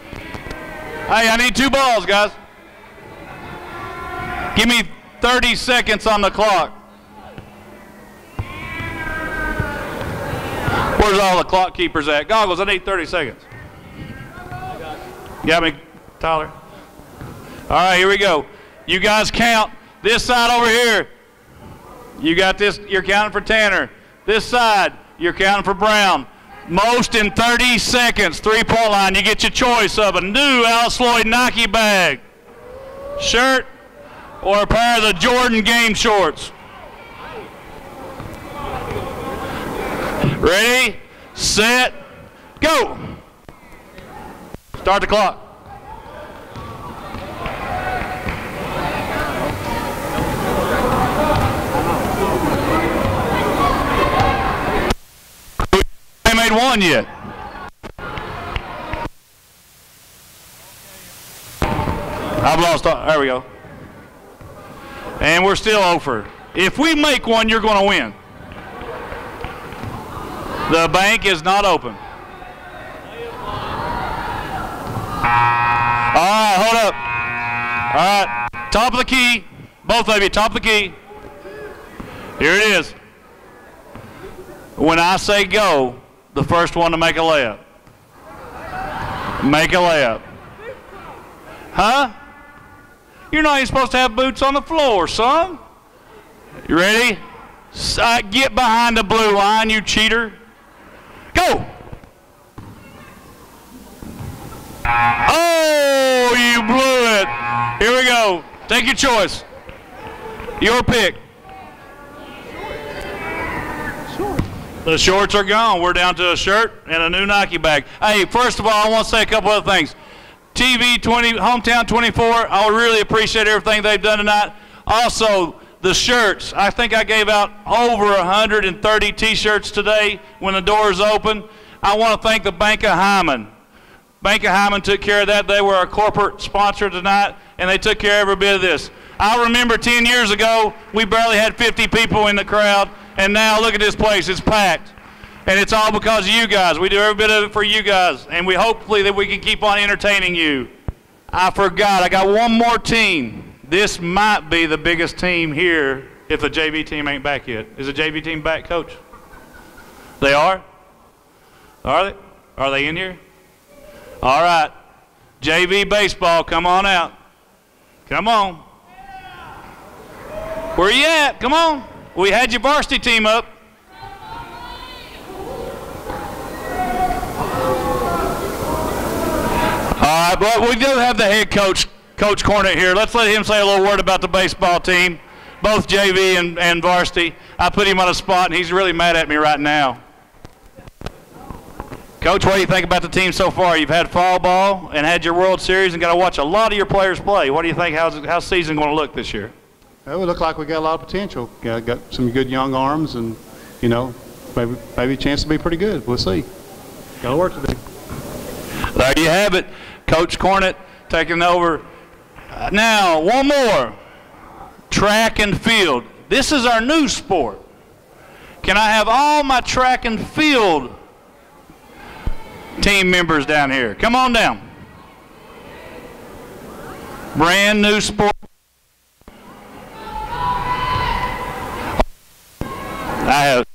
Hey, I need 2 balls, guys. Give me 30 seconds on the clock. Where's all the clock keepers at? Goggles, I need 30 seconds. You got me, Tyler? All right, here we go. You guys count. This side over here. You got this, you're counting for Tanner. This side, you're counting for Brown. Most in 30 seconds, 3-point line. You get your choice of a new ALC Nike bag, shirt, or a pair of the Jordan game shorts. Ready, set, go. Start the clock. I made one yet. I've lost. There we go. And we're still over. If we make one, you're going to win. The bank is not open. All right, hold up. All right, top of the key. Both of you, top of the key. Here it is. When I say go, the first one to make a layup. Make a layup. Huh? You're not even supposed to have boots on the floor, son. You ready? Get behind the blue line, you cheater. Go! Oh, you blew it. Here we go. Take your choice. Your pick. The shorts are gone. We're down to a shirt and a new Nike bag. Hey, first of all, I want to say a couple other things. TV 20, Hometown 24, I would really appreciate everything they've done tonight. Also, the shirts. I think I gave out over 130 T-shirts today when the doors open. I want to thank the Bank of Hyman. Bank of Hyman took care of that. They were our corporate sponsor tonight, and they took care of every bit of this. I remember 10 years ago, we barely had 50 people in the crowd, and now look at this place. It's packed. And it's all because of you guys. We do every bit of it for you guys, and we hopefully that we can keep on entertaining you. I forgot. I got one more team. This might be the biggest team here if the JV team ain't back yet. Is the JV team back, Coach? They are? Are they? Are they in here? All right. JV baseball, come on out. Come on. Where you at? Come on. We had your varsity team up. All right, but we do have the head coach, Coach Cornett, here. Let's let him say a little word about the baseball team, both JV and varsity. I put him on a spot, and he's really mad at me right now. Coach, what do you think about the team so far? You've had fall ball and had your World Series and got to watch a lot of your players play. What do you think? How's the season going to look this year? Well, we look like we got a lot of potential. Got some good young arms, and you know, maybe a chance to be pretty good. We'll see. Got work to do. There you have it, Coach Cornett taking over. Now, one more. Track and field. This is our new sport. Can I have all my track and field team members down here? Come on down. Brand new sport. I have.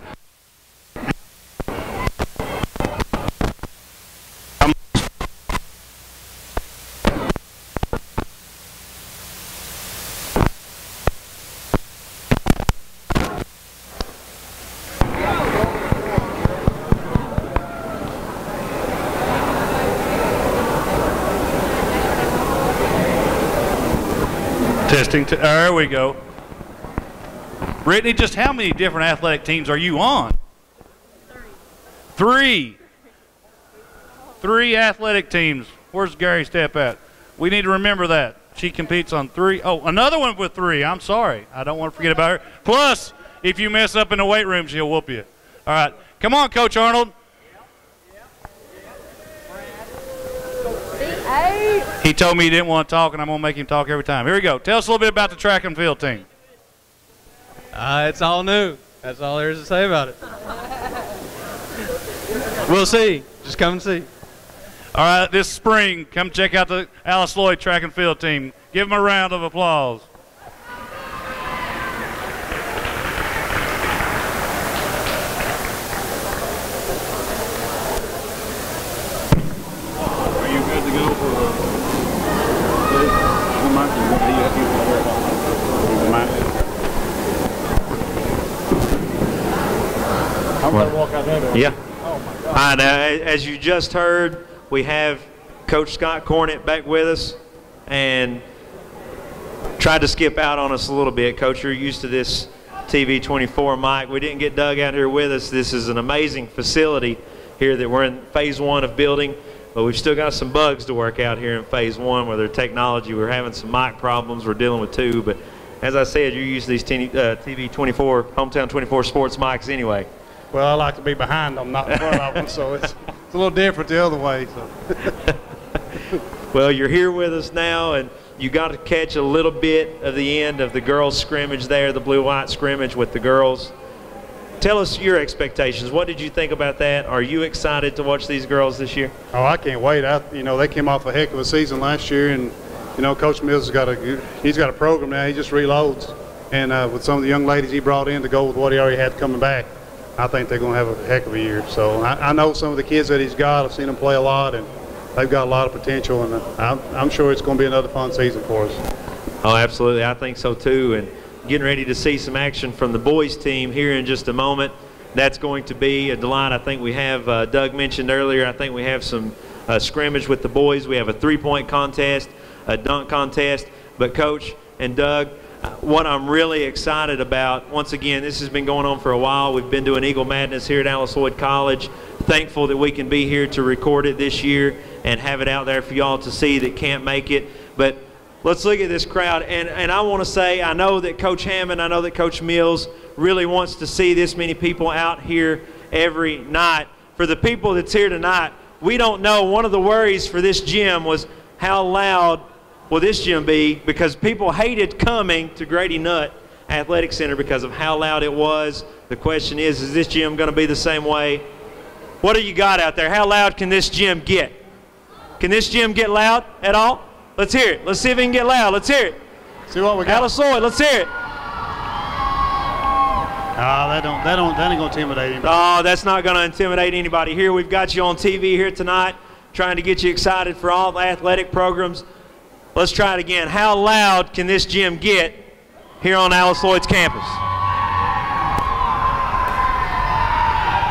Testing. There we go. Brittany, just how many different athletic teams are you on? Three. Three athletic teams. Where's Gary Step at? We need to remember that. She competes on 3. Oh, another one with 3. I'm sorry. I don't want to forget about her. Plus, if you mess up in the weight room, she'll whoop you. All right. Come on, Coach Arnold. He told me he didn't want to talk, and I'm going to make him talk every time. Here we go. Tell us a little bit about the track and field team. It's all new. That's all there is to say about it. We'll see. Just come and see. All right, this spring, come check out the Alice Lloyd track and field team. Give them a round of applause. Are you good to go for the month? I'm going to walk out there. Yeah. All right, as you just heard, we have Coach Scott Cornett back with us, and tried to skip out on us a little bit. Coach, you're used to this TV 24 mic. We didn't get Doug out here with us. This is an amazing facility here that we're in phase 1 of building, but we've still got some bugs to work out here in phase 1 with our technology. We're having some mic problems. We're dealing with 2, but as I said, you're used to these TV 24, Hometown 24 sports mics anyway. Well, I like to be behind them, not in front of them, so it's a little different the other way. So. Well, you're here with us now, and you got to catch a little bit of the end of the girls' scrimmage there, the blue-white scrimmage with the girls. Tell us your expectations. What did you think about that? Are you excited to watch these girls this year? Oh, I can't wait. You know, they came off a heck of a season last year, and you know, Coach Mills has got a program now. He just reloads, and with some of the young ladies he brought in to go with what he already had coming back, I think they're going to have a heck of a year. So I know some of the kids that he's got. I've seen them play a lot, and they've got a lot of potential, and I'm sure it's going to be another fun season for us. Oh, absolutely. I think so, too. And getting ready to see some action from the boys' team here in just a moment. That's going to be a delight. I think we have, Doug mentioned earlier, I think we have some scrimmage with the boys. We have a three-point contest, a dunk contest. But, Coach and Doug, what I'm really excited about, once again, this has been going on for a while. We've been doing Eagle Madness here at ALC Lloyd College. Thankful that we can be here to record it this year and have it out there for y'all to see that can't make it. But let's look at this crowd. And I want to say, I know that Coach Hammond, I know that Coach Mills really wants to see this many people out here every night. For the people that's here tonight, we don't know. One of the worries for this gym was how loud will this gym be, because people hated coming to Grady Nutt Athletic Center because of how loud it was. The question is this gym going to be the same way? What do you got out there? How loud can this gym get? Can this gym get loud at all? Let's hear it. Let's see if it can get loud. Let's hear it. See what we got. ALC Lloyd, let's hear it. That ain't gonna intimidate anybody. Oh, that's not gonna intimidate anybody. Here we've got you on TV here tonight, trying to get you excited for all the athletic programs. Let's try it again. How loud can this gym get here on ALC Lloyd's campus?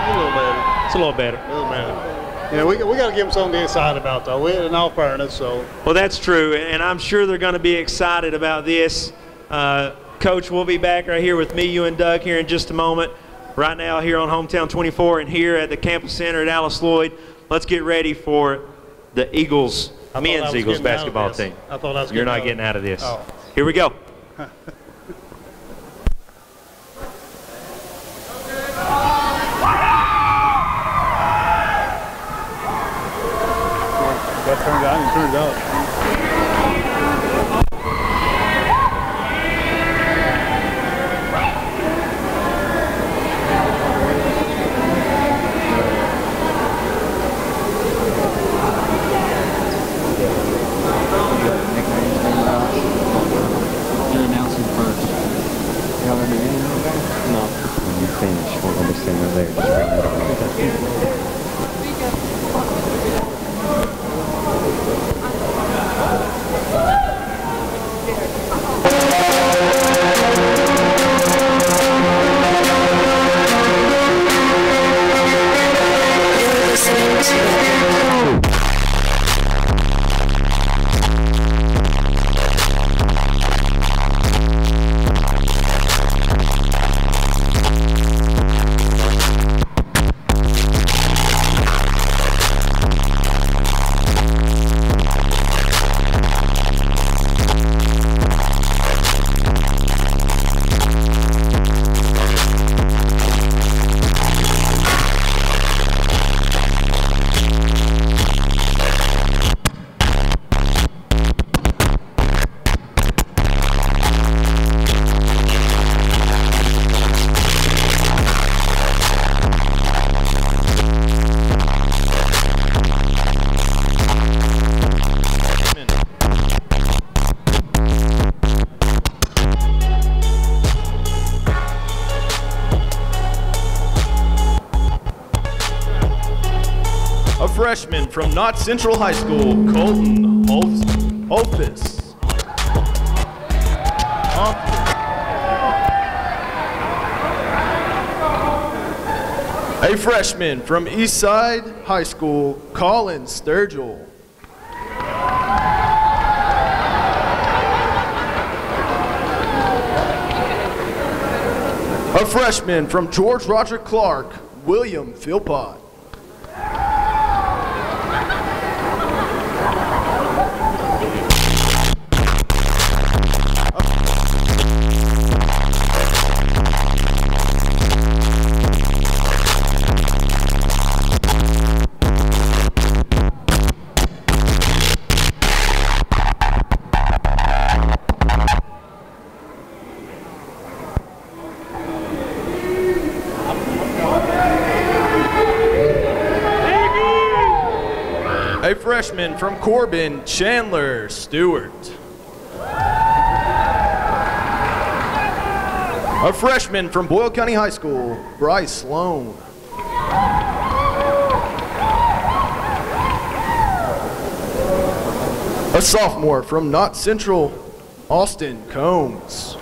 A little better. It's a little better. A little better. Yeah, we got to give them something to be excited about, though. In all fairness, so. Well, that's true, and I'm sure they're going to be excited about this. Coach, we'll be back right here with me, you, and Doug here in just a moment. Right now here on Hometown 24 and here at the Campus Center at Alice Lloyd, let's get ready for the Eagles, men's Eagles basketball team. I thought I was You're not getting out of this. Here we go. That turned out and turned out. You're announcing first. Y'all gonna do anything over there? No. When you finish, we're gonna be sitting over there. Just bring it on. Freshman from Knott Central High School, Colton Holfis. A freshman from Eastside High School, Colin Sturgill. A freshman from George Roger Clark, William Philpott. A freshman from Corbin, Chandler Stewart. A freshman from Boyle County High School, Bryce Sloan. A sophomore from Knott Central, Austin Combs.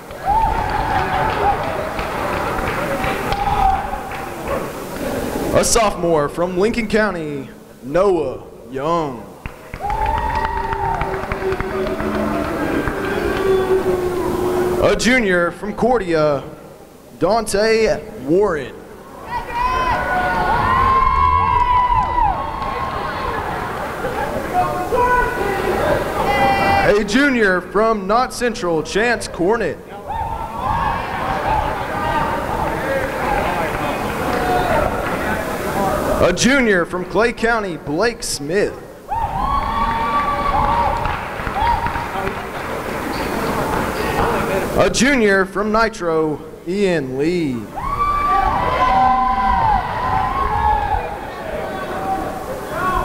A sophomore from Lincoln County, Noah Young. A junior from Cordia, Dante Warren. A junior from Knott Central, Chance Cornett. A junior from Clay County, Blake Smith. A junior from Nitro, Ian Lee.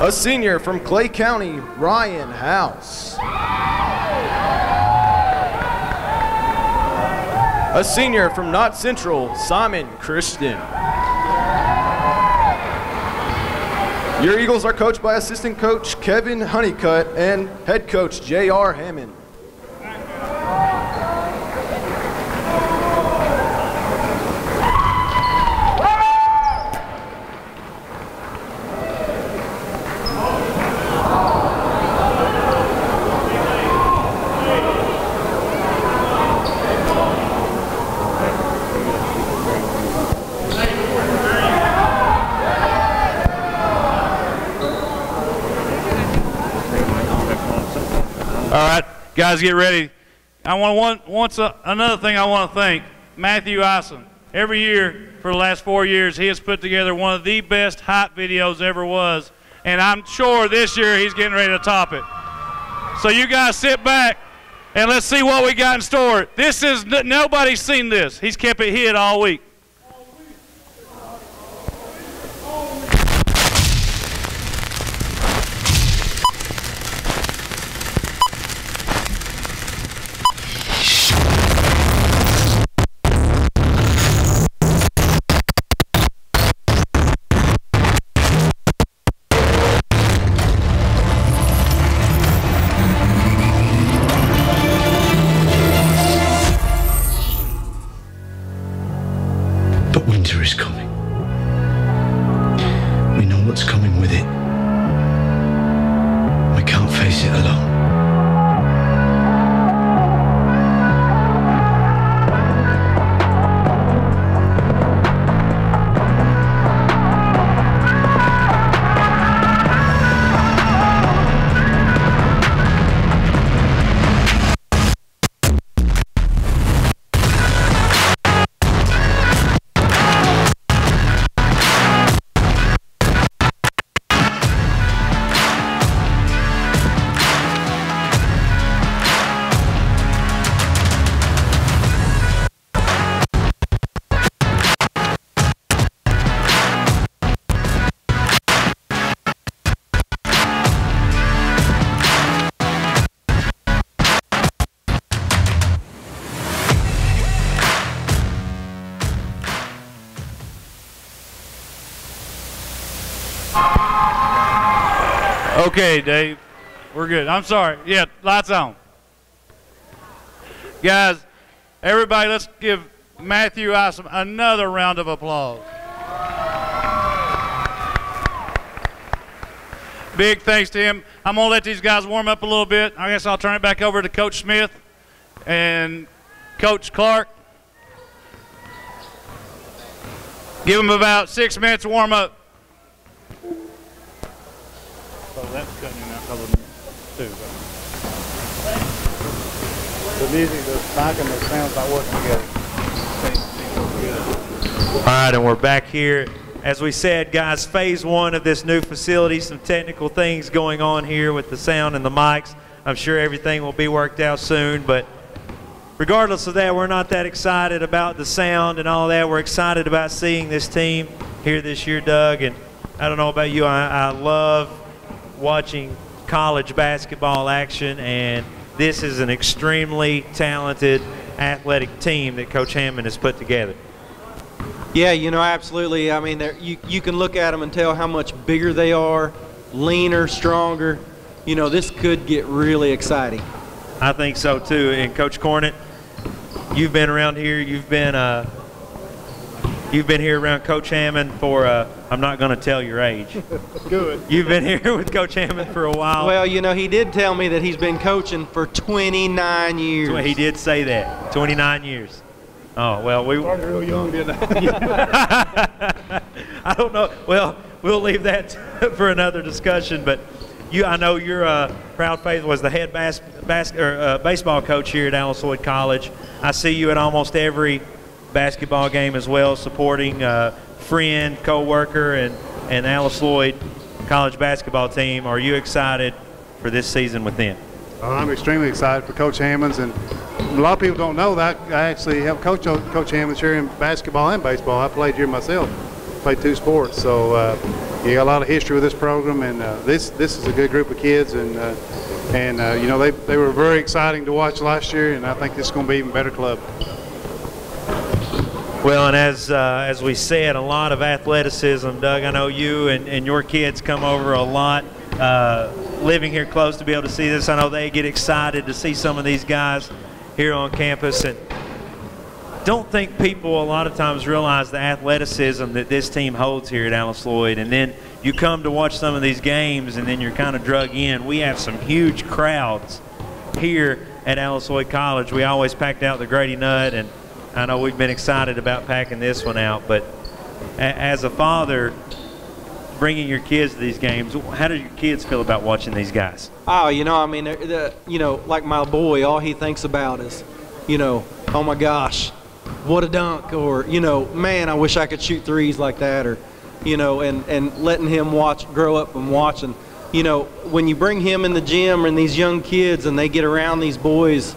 A senior from Clay County, Ryan House. A senior from Knott Central, Simon Christian. Your Eagles are coached by assistant coach Kevin Honeycutt and head coach J.R. Hammond. All right, guys, get ready. Another thing I want to thank Matthew Ison. Every year for the last 4 years, he has put together one of the best hype videos ever was, and I'm sure this year he's getting ready to top it. So you guys sit back and let's see what we got in store. Nobody's seen this. He's kept it hid all week. But winter is coming. We know what's coming with it. We can't face it alone. Okay, Dave, we're good. I'm sorry. Yeah, lights on. Guys, everybody, let's give Matthew Ison another round of applause. Big thanks to him. I'm going to let these guys warm up a little bit. I guess I'll turn it back over to Coach Smith and Coach Clark. Give them about 6 minutes to warm up. So that's cutting in a couple of minutes too. The music, the mic, and the sound's not working together. All right, and we're back here. As we said, guys, phase one of this new facility, some technical things going on here with the sound and the mics. I'm sure everything will be worked out soon, but regardless of that, we're not that excited about the sound and all that. We're excited about seeing this team here this year, Doug, and I don't know about you, I love watching college basketball action, and this is an extremely talented athletic team that Coach Hammond has put together. Yeah, you know, absolutely. I mean, you can look at them and tell how much bigger they are, leaner, stronger. You know, this could get really exciting. I think so too. And Coach Cornett, you've been around here. You've been here around Coach Hammond for I'm not going to tell your age. Good. You've been here with Coach Hammond for a while. Well, you know, he did tell me that he's been coaching for 29 years. He did say that. 29 years. Oh, well, we started real young, didn't I? I don't know. Well, we'll leave that for another discussion. But I know you're Proud Faith was the head baseball coach here at ALC Eagle College. I see you at almost every basketball game as well, supporting friend, co-worker, and ALC Eagle College basketball team. Are you excited for this season with them? I'm extremely excited for Coach Hammonds, and a lot of people don't know that I actually helped coach Coach Hammonds here in basketball and baseball. I played here myself, played 2 sports, so you got a lot of history with this program, and this is a good group of kids, and you know, they were very exciting to watch last year, and I think this is going to be an even better club. Well, and as we said, a lot of athleticism. Doug, I know you and your kids come over a lot, living here close to be able to see this. I know they get excited to see some of these guys here on campus. And don't think people a lot of times realize the athleticism that this team holds here at ALC Eagle. And then you come to watch some of these games, and then you're kind of drug in. We have some huge crowds here at ALC Eagle College. We always packed out the Grady Nutt, and I know we've been excited about packing this one out, but as a father, bringing your kids to these games. How do your kids feel about watching these guys? Oh, you know, I mean, you know, like my boy, all he thinks about is, you know, oh my gosh, what a dunk, or, you know, man, I wish I could shoot threes like that, or, you know, and letting him grow up and watching. You know, when you bring him in the gym and these young kids and they get around these boys,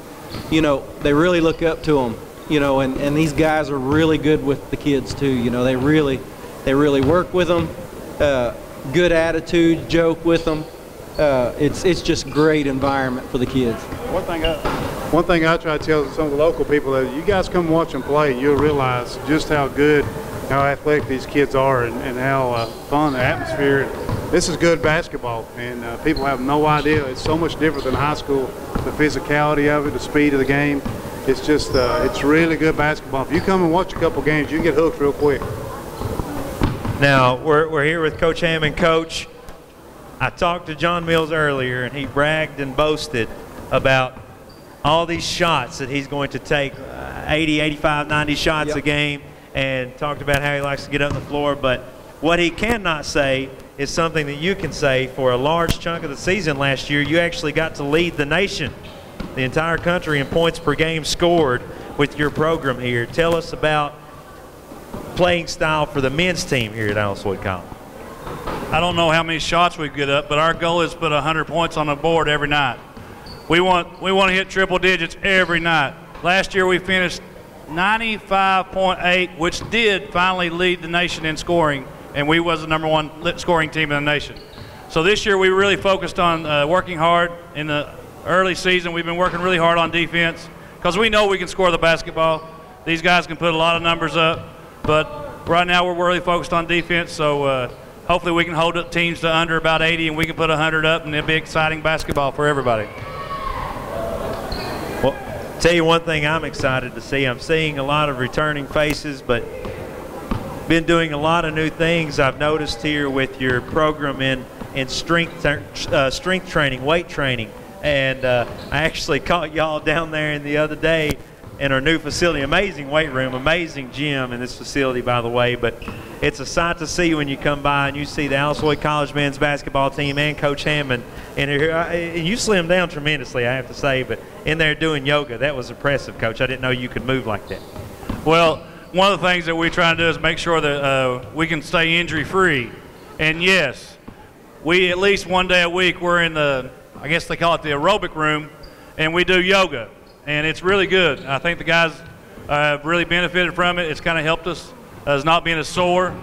you know, they really look up to them, you know, and these guys are really good with the kids too. You know, they really work with them, good attitude, joke with them. It's just great environment for the kids. One thing I try to tell some of the local people that you guys come watch them play, and you'll realize just how good, how athletic these kids are, and how fun the atmosphere. This is good basketball, and people have no idea. It's so much different than high school. The physicality of it, the speed of the game. It's just, it's really good basketball. If you come and watch a couple games, you can get hooked real quick. Now, we're here with Coach Hammond. Coach, I talked to John Mills earlier, and he bragged and boasted about all these shots that he's going to take, 80, 85, 90 shots a game, and talked about how he likes to get up the floor. But what he cannot say is something that you can say. For a large chunk of the season last year, you actually got to lead the nation, the entire country, in points per game scored with your program here. Tell us about playing style for the men's team here at ALC College. I don't know how many shots we get up, but our goal is to put 100 points on the board every night. We want to hit triple digits every night. Last year we finished 95.8, which did finally lead the nation in scoring, and we was the #1 scoring team in the nation. So this year we really focused on working hard. In the early season we've been working really hard on defense because we know we can score the basketball. These guys can put a lot of numbers up, but right now we're really focused on defense, so hopefully we can hold up teams to under about 80 and we can put 100 up, and it'll be exciting basketball for everybody. Well, tell you one thing I'm excited to see. I'm seeing a lot of returning faces, but been doing a lot of new things I've noticed here with your program in strength training, weight training. And I actually caught y'all down there in the other day in our new facility. Amazing weight room, amazing gym in this facility, by the way. But it's a sight to see when you come by and you see the ALC College men's basketball team and Coach Hammond. And you slimmed down tremendously, I have to say, but in there doing yoga, that was impressive, Coach. I didn't know you could move like that. Well, one of the things that we try to do is make sure that we can stay injury-free. And yes, we at least one day a week we're in the, I guess they call it the aerobic room, and we do yoga. And it's really good. I think the guys have really benefited from it. It's kind of helped us as not being as sore,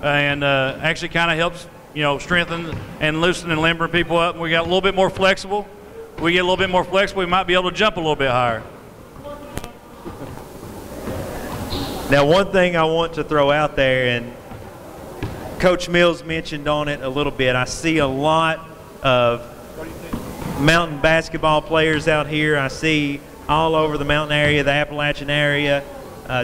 and actually kind of helps, you know, strengthen and loosen and limber people up. We got a little bit more flexible. We get a little bit more flexible, we might be able to jump a little bit higher. Now, one thing I want to throw out there, and Coach Mills mentioned on it a little bit, I see a lot of mountain basketball players out here. I see all over the mountain area, the Appalachian area,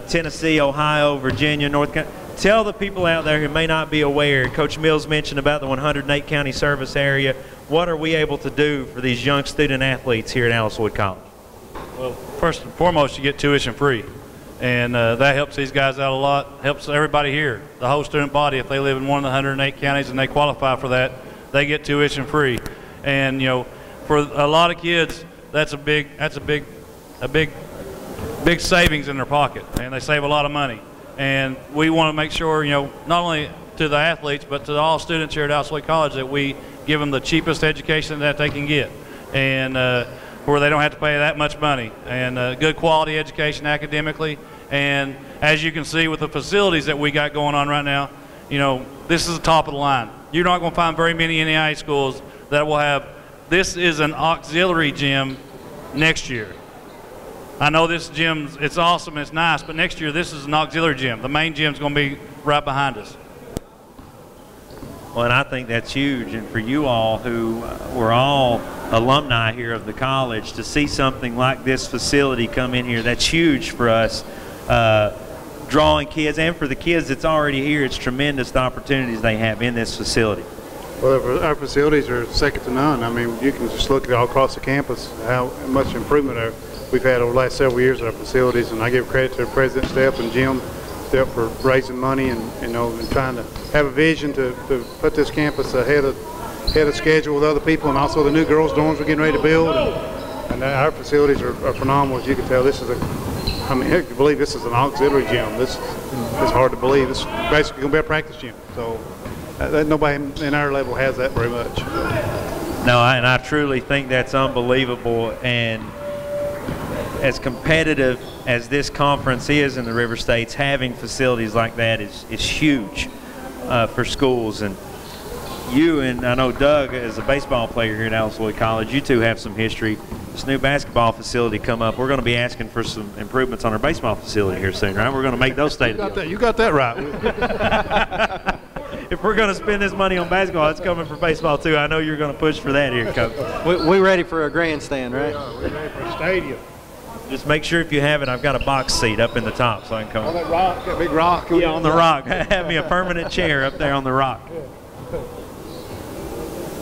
Tennessee, Ohio, Virginia, North Carolina. Tell the people out there who may not be aware, Coach Mills mentioned about the 108 county service area. What are we able to do for these young student athletes here at ALC College? Well, first and foremost, you get tuition free. And that helps these guys out a lot, helps everybody here, the whole student body. If they live in one of the 108 counties and they qualify for that, they get tuition free. And, you know, for a lot of kids, that's a big savings in their pocket, and they save a lot of money. And we want to make sure, you know, not only to the athletes, but to all students here at ALC College, that we give them the cheapest education that they can get, and where they don't have to pay that much money, and good quality education academically. And as you can see with the facilities that we got going on right now, you know, this is the top of the line. You're not going to find very many NAIA schools that will have, this is an auxiliary gym next year. I know this gym, it's awesome, it's nice, but next year this is an auxiliary gym. The main gym's going to be right behind us. Well, and I think that's huge. And for you all who were all alumni here of the college, to see something like this facility come in here, that's huge for us, drawing kids. And for the kids that's already here, it's tremendous the opportunities they have in this facility. Well, our facilities are second to none. I mean, you can just look at all across the campus how much improvement we've had over the last several years at our facilities, and I give credit to President Stepp and Jim they're up for raising money and and trying to have a vision to put this campus ahead of schedule with other people, and also the new girls' dorms we're getting ready to build. And our facilities are phenomenal, as you can tell. This is I mean, heck, you believe this is an auxiliary gym. This is hard to believe. It's basically going to be a practice gym. So nobody in our level has that very much. No, and I truly think that's unbelievable. And as competitive as this conference is in the River States, having facilities like that is huge for schools. And you and I know Doug, as a baseball player here at ALC Lloyd College, you two have some history. This new basketball facility come up. We're going to be asking for some improvements on our baseball facility here soon, right? We're going to make those state of the art. You got that right. If we're going to spend this money on basketball, it's coming for baseball too. I know you're going to push for that here, Coach. We're ready for a grandstand, right? We're ready for a stadium. Just make sure if you have it, I've got a box seat up in the top so I can come. On that rock, that big rock. Yeah, on the rock. Have me a permanent chair up there on the rock.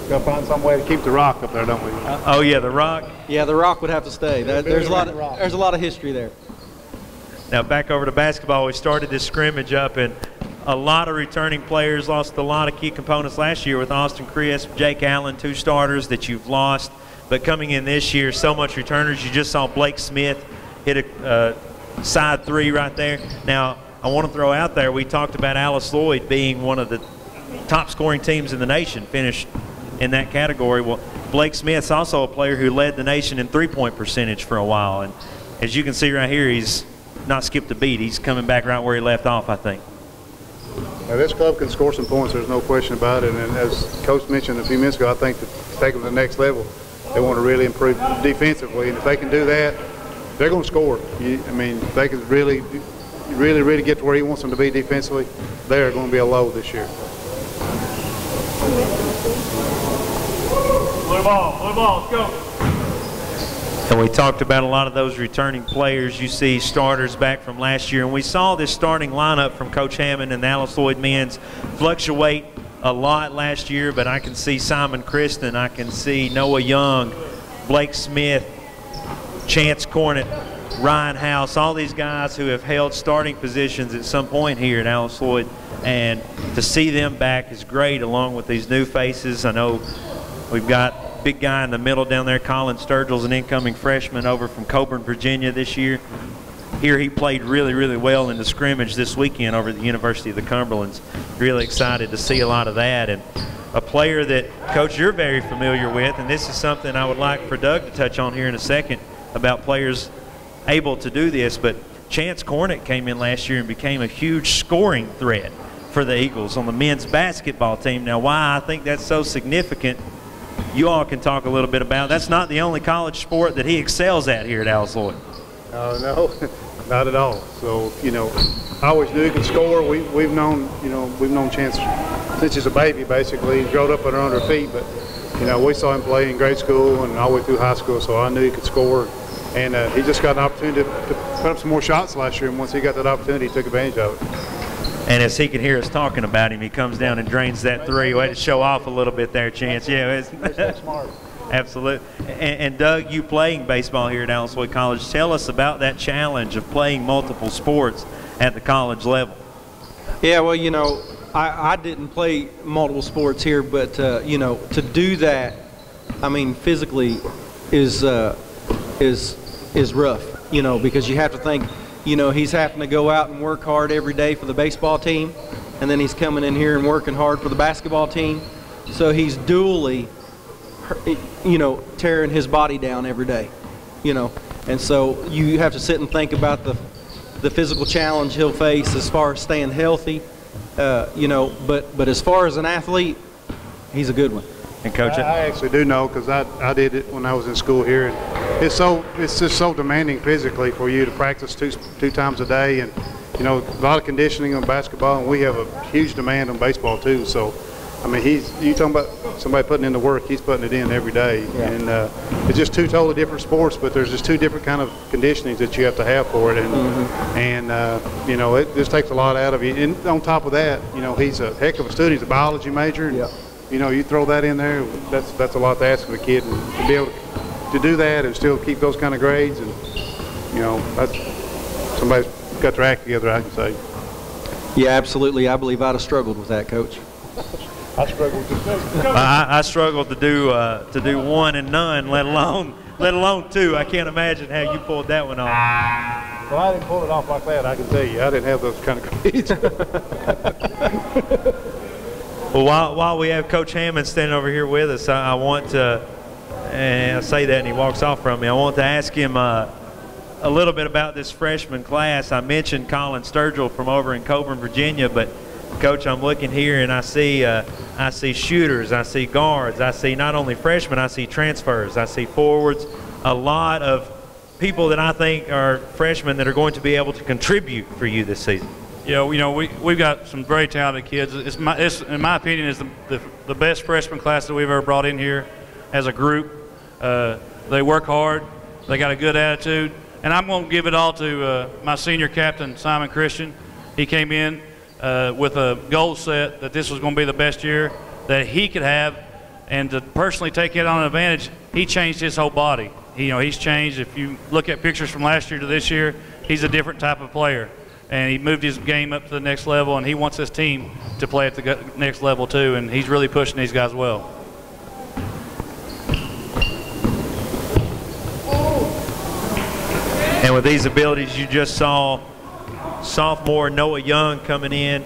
Got to find some way to keep the rock up there, don't we? Oh yeah, the rock. Yeah, the rock would have to stay. There's a lot of history there. Now back over to basketball. We started this scrimmage up, and a lot of returning players lost a lot of key components last year with Austin Crisp, Jake Allen, 2 starters that you've lost. But coming in this year, so much returners. You just saw Blake Smith hit a side 3 right there. Now I want to throw out there, we talked about Alice Lloyd being one of the top scoring teams in the nation, finished in that category. Well, Blake Smith's also a player who led the nation in 3-point percentage for a while, and as you can see right here, he's not skipped a beat. He's coming back right where he left off, I think. Now, this club can score some points, there's no question about it, and as Coach mentioned a few minutes ago, I think to take them to the next level, they want to really improve defensively, and if they can do that, they're going to score. I mean, if they can really get to where he wants them to be defensively, they're going to be a low this year. Blue ball, let's go. And we talked about a lot of those returning players. You see starters back from last year, and we saw this starting lineup from Coach Hammond and the Alice Lloyd men's fluctuate a lot last year, but I can see Simon Kristen, I can see Noah Young, Blake Smith, Chance Cornett, Ryan House, all these guys who have held starting positions at some point here at Alice Lloyd, and to see them back is great along with these new faces. I know we've got a big guy in the middle down there, Colin Sturgill's an incoming freshman over from Coburn, Virginia this year. Here he played really, really well in the scrimmage this weekend over at the University of the Cumberlands. Really excited to see a lot of that. And a player that, Coach, you're very familiar with, and this is something I would like for Doug to touch on here in a second about players able to do this, but Chance Cornett came in last year and became a huge scoring threat for the Eagles on the men's basketball team. Now, why I think that's so significant, you all can talk a little bit about. That's not the only college sport that he excels at here at Alice Lloyd. No, not at all. So, I always knew he could score. We've known Chance since he's a baby, basically. He growed up under our feet, but, we saw him play in grade school and all the way through high school, so I knew he could score. And he just got an opportunity to put up some more shots last year, and once he got that opportunity, he took advantage of it. And as he can hear us talking about him, he comes down and drains that 3. Way to show off a little bit there, Chance. Yeah, it's smart. Absolutely. And Doug, you playing baseball here at Alice Lloyd College, tell us about that challenge of playing multiple sports at the college level. Yeah, well, I didn't play multiple sports here, but to do that, I mean, physically is rough, because you have to think, he's having to go out and work hard every day for the baseball team, and then he's coming in here and working hard for the basketball team. So he's dually, tearing his body down every day, and so you have to sit and think about the physical challenge he'll face as far as staying healthy, but as far as an athlete, he's a good one. And Coach, I actually do know, because I did it when I was in school here, and it's just so demanding physically for you to practice two times a day, and a lot of conditioning on basketball, and we have a huge demand on baseball too. So, I mean, you talking about somebody putting in the work, he's putting it in every day, yeah. And it's just 2 totally different sports, but there's just 2 different kind of conditionings that you have to have for it, and it just takes a lot out of you. And on top of that, he's a heck of a student. He's a biology major. And, yeah. You throw that in there, that's a lot to ask of a kid, and to be able to do that and still keep those kind of grades, and that's somebody's got their act together, I can say. Yeah, absolutely. I believe I'd have struggled with that, Coach. I struggled to do. I struggled to do one and none, let alone two. I can't imagine how you pulled that one off. Well, I didn't pull it off like that, I can tell you. I didn't have those kind of grades. Well, while we have Coach Hammond standing over here with us, I want to, and I say that and he walks off from me, I want to ask him a little bit about this freshman class. I mentioned Colin Sturgill from over in Coburn, Virginia, but Coach, I'm looking here and I see shooters, I see guards, I see not only freshmen, I see transfers, I see forwards, a lot of people that I think are freshmen that are going to be able to contribute for you this season. Yeah, we've got some very talented kids. It's in my opinion, is the best freshman class that we've ever brought in here as a group. They work hard, they got a good attitude, and I'm going to give it all to my senior captain, Simon Christian. He came in with a goal set that this was going to be the best year that he could have, and to personally take it on advantage, he changed his whole body. He's changed. If you look at pictures from last year to this year, he's a different type of player. And he moved his game up to the next level, and he wants his team to play at the next level too, and he's really pushing these guys well. And with these abilities, you just saw sophomore Noah Young coming in.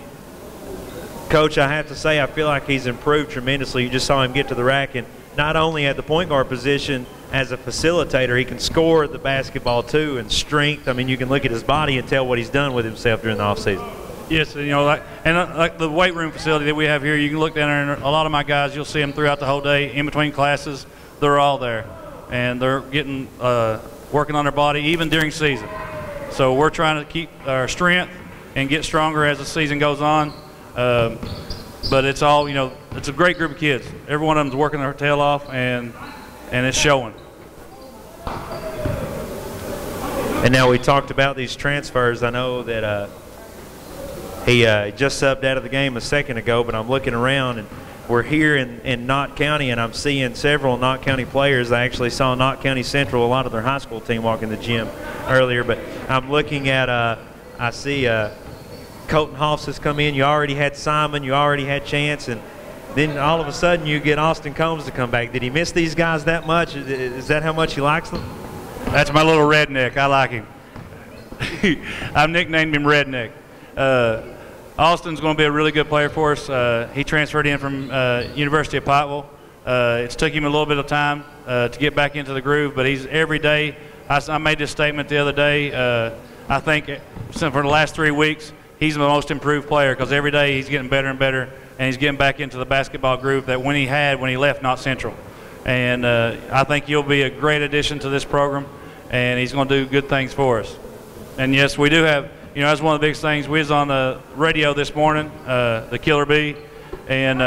Coach, I have to say, I feel like he's improved tremendously. You just saw him get to the rack, and not only at the point guard position as a facilitator, he can score the basketball too, and strength. I mean, you can look at his body and tell what he's done with himself during the offseason. Yes, like the weight room facility that we have here, you can look down there, and a lot of my guys, you'll see them throughout the whole day, in between classes, they're all there, and they're getting working on their body even during season. So we're trying to keep our strength and get stronger as the season goes on. But it's all, it's a great group of kids. Every one of them's working their tail off, and it's showing. And now we talked about these transfers. I know that he just subbed out of the game a second ago, but I'm looking around, and we're here in Knott County, and I'm seeing several Knott County players. I actually saw Knott County Central, a lot of their high school team, walk in the gym earlier. But I'm looking at, I see Colton Hoffs has come in. You already had Simon. You already had Chance. And then all of a sudden you get Austin Combs to come back. Did he miss these guys that much? Is that how much he likes them? That's my little redneck. I like him. I've nicknamed him Redneck. Austin's going to be a really good player for us. He transferred in from University of Pikeville. It's took him a little bit of time to get back into the groove, but he's every day. I made this statement the other day. I think for the last 3 weeks, he's the most improved player because every day he's getting better and better, and he's getting back into the basketball groove that when he left Knott Central. And I think he'll be a great addition to this program, and he's going to do good things for us. And yes, we do have, that's one of the biggest things. We was on the radio this morning, the Killer Bee, and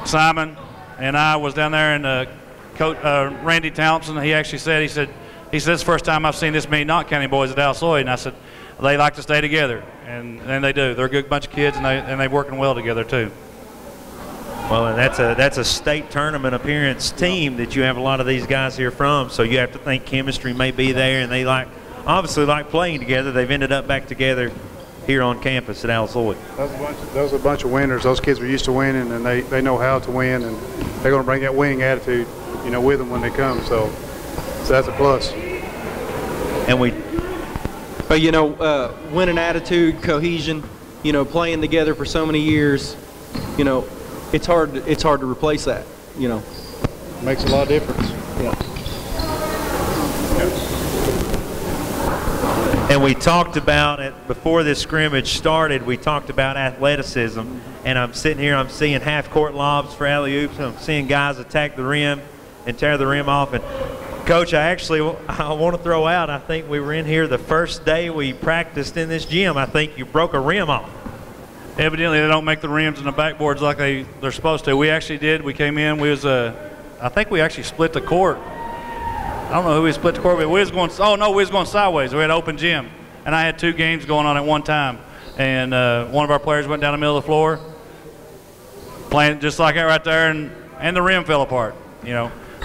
Simon and I was down there, and Coach Randy Thompson, he actually said, he said, it's the first time I've seen this many Knott County boys at ALC, and I said, they like to stay together, and they do. They're a good bunch of kids, and they're working well together too. Well, and that's a state tournament appearance team that you have a lot of these guys here from, so you have to think chemistry may be there, and they obviously like playing together. They've ended up back together here on campus at ALC. Those are a bunch of winners. Those kids were used to winning, and they know how to win, and they're going to bring that winning attitude, with them when they come. So that's a plus. And winning attitude, cohesion, playing together for so many years, it's hard to replace that, Makes a lot of difference. Yeah. And we talked about it before this scrimmage started. We talked about athleticism, and I'm sitting here, I'm seeing half-court lobs for alley-oops. I'm seeing guys attack the rim and tear the rim off. And Coach, I want to throw out, I think we were in here the first day we practiced in this gym. I think you broke a rim off. Evidently, they don't make the rims and the backboards like they're supposed to. We actually did. We came in. I think we actually split the court. I don't know who we split the court with. We was going sideways. We had an open gym, and I had 2 games going on at one time. And one of our players went down the middle of the floor, playing just like that right there, and the rim fell apart.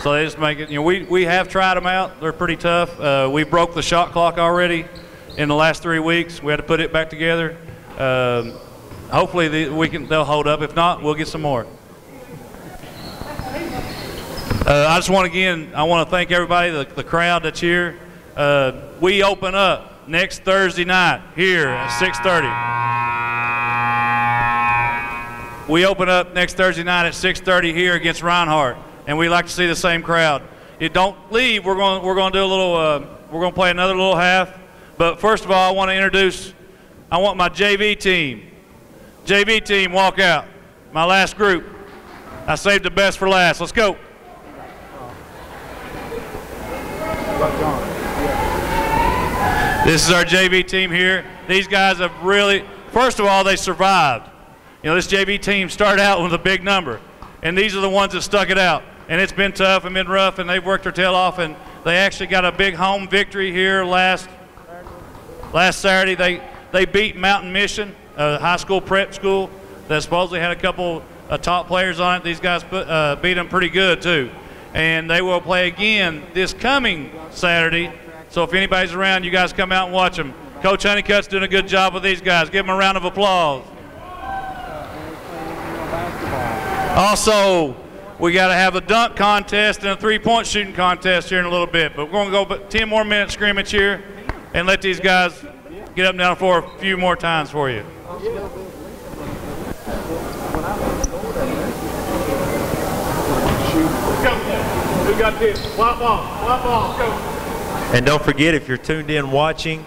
So they just make it. We have tried them out. They're pretty tough. We broke the shot clock already in the last 3 weeks. We had to put it back together. Hopefully they'll hold up. If not, we'll get some more. I just want to thank everybody, the crowd that's here. We open up next Thursday night here at 6:30. We open up next Thursday night at 6:30 here against Reinhardt, and we like to see the same crowd. Don't leave. We're going to do a little. We're going to play another little half. But first of all, I want to introduce. I want my JV team. JV team, walk out. My last group. I saved the best for last. Let's go. This is our JV team here. These guys have really, first of all, they survived. This JV team started out with a big number, and these are the ones that stuck it out. And it's been tough and been rough, and they've worked their tail off, and they actually got a big home victory here last Saturday. They beat Mountain Mission, a high school prep school that supposedly had a couple of top players on it. These guys beat them pretty good too. And they will play again this coming Saturday. So if anybody's around, you guys come out and watch them. Coach Honeycutt's doing a good job with these guys. Give them a round of applause. Also, we got to have a dunk contest and a three-point shooting contest here in a little bit. But we're going to go 10 more minutes scrimmage here and let these guys get up and down the floor a few more times for you. Let's go. Who got this? Flop ball. Let's go. And don't forget, if you're tuned in watching,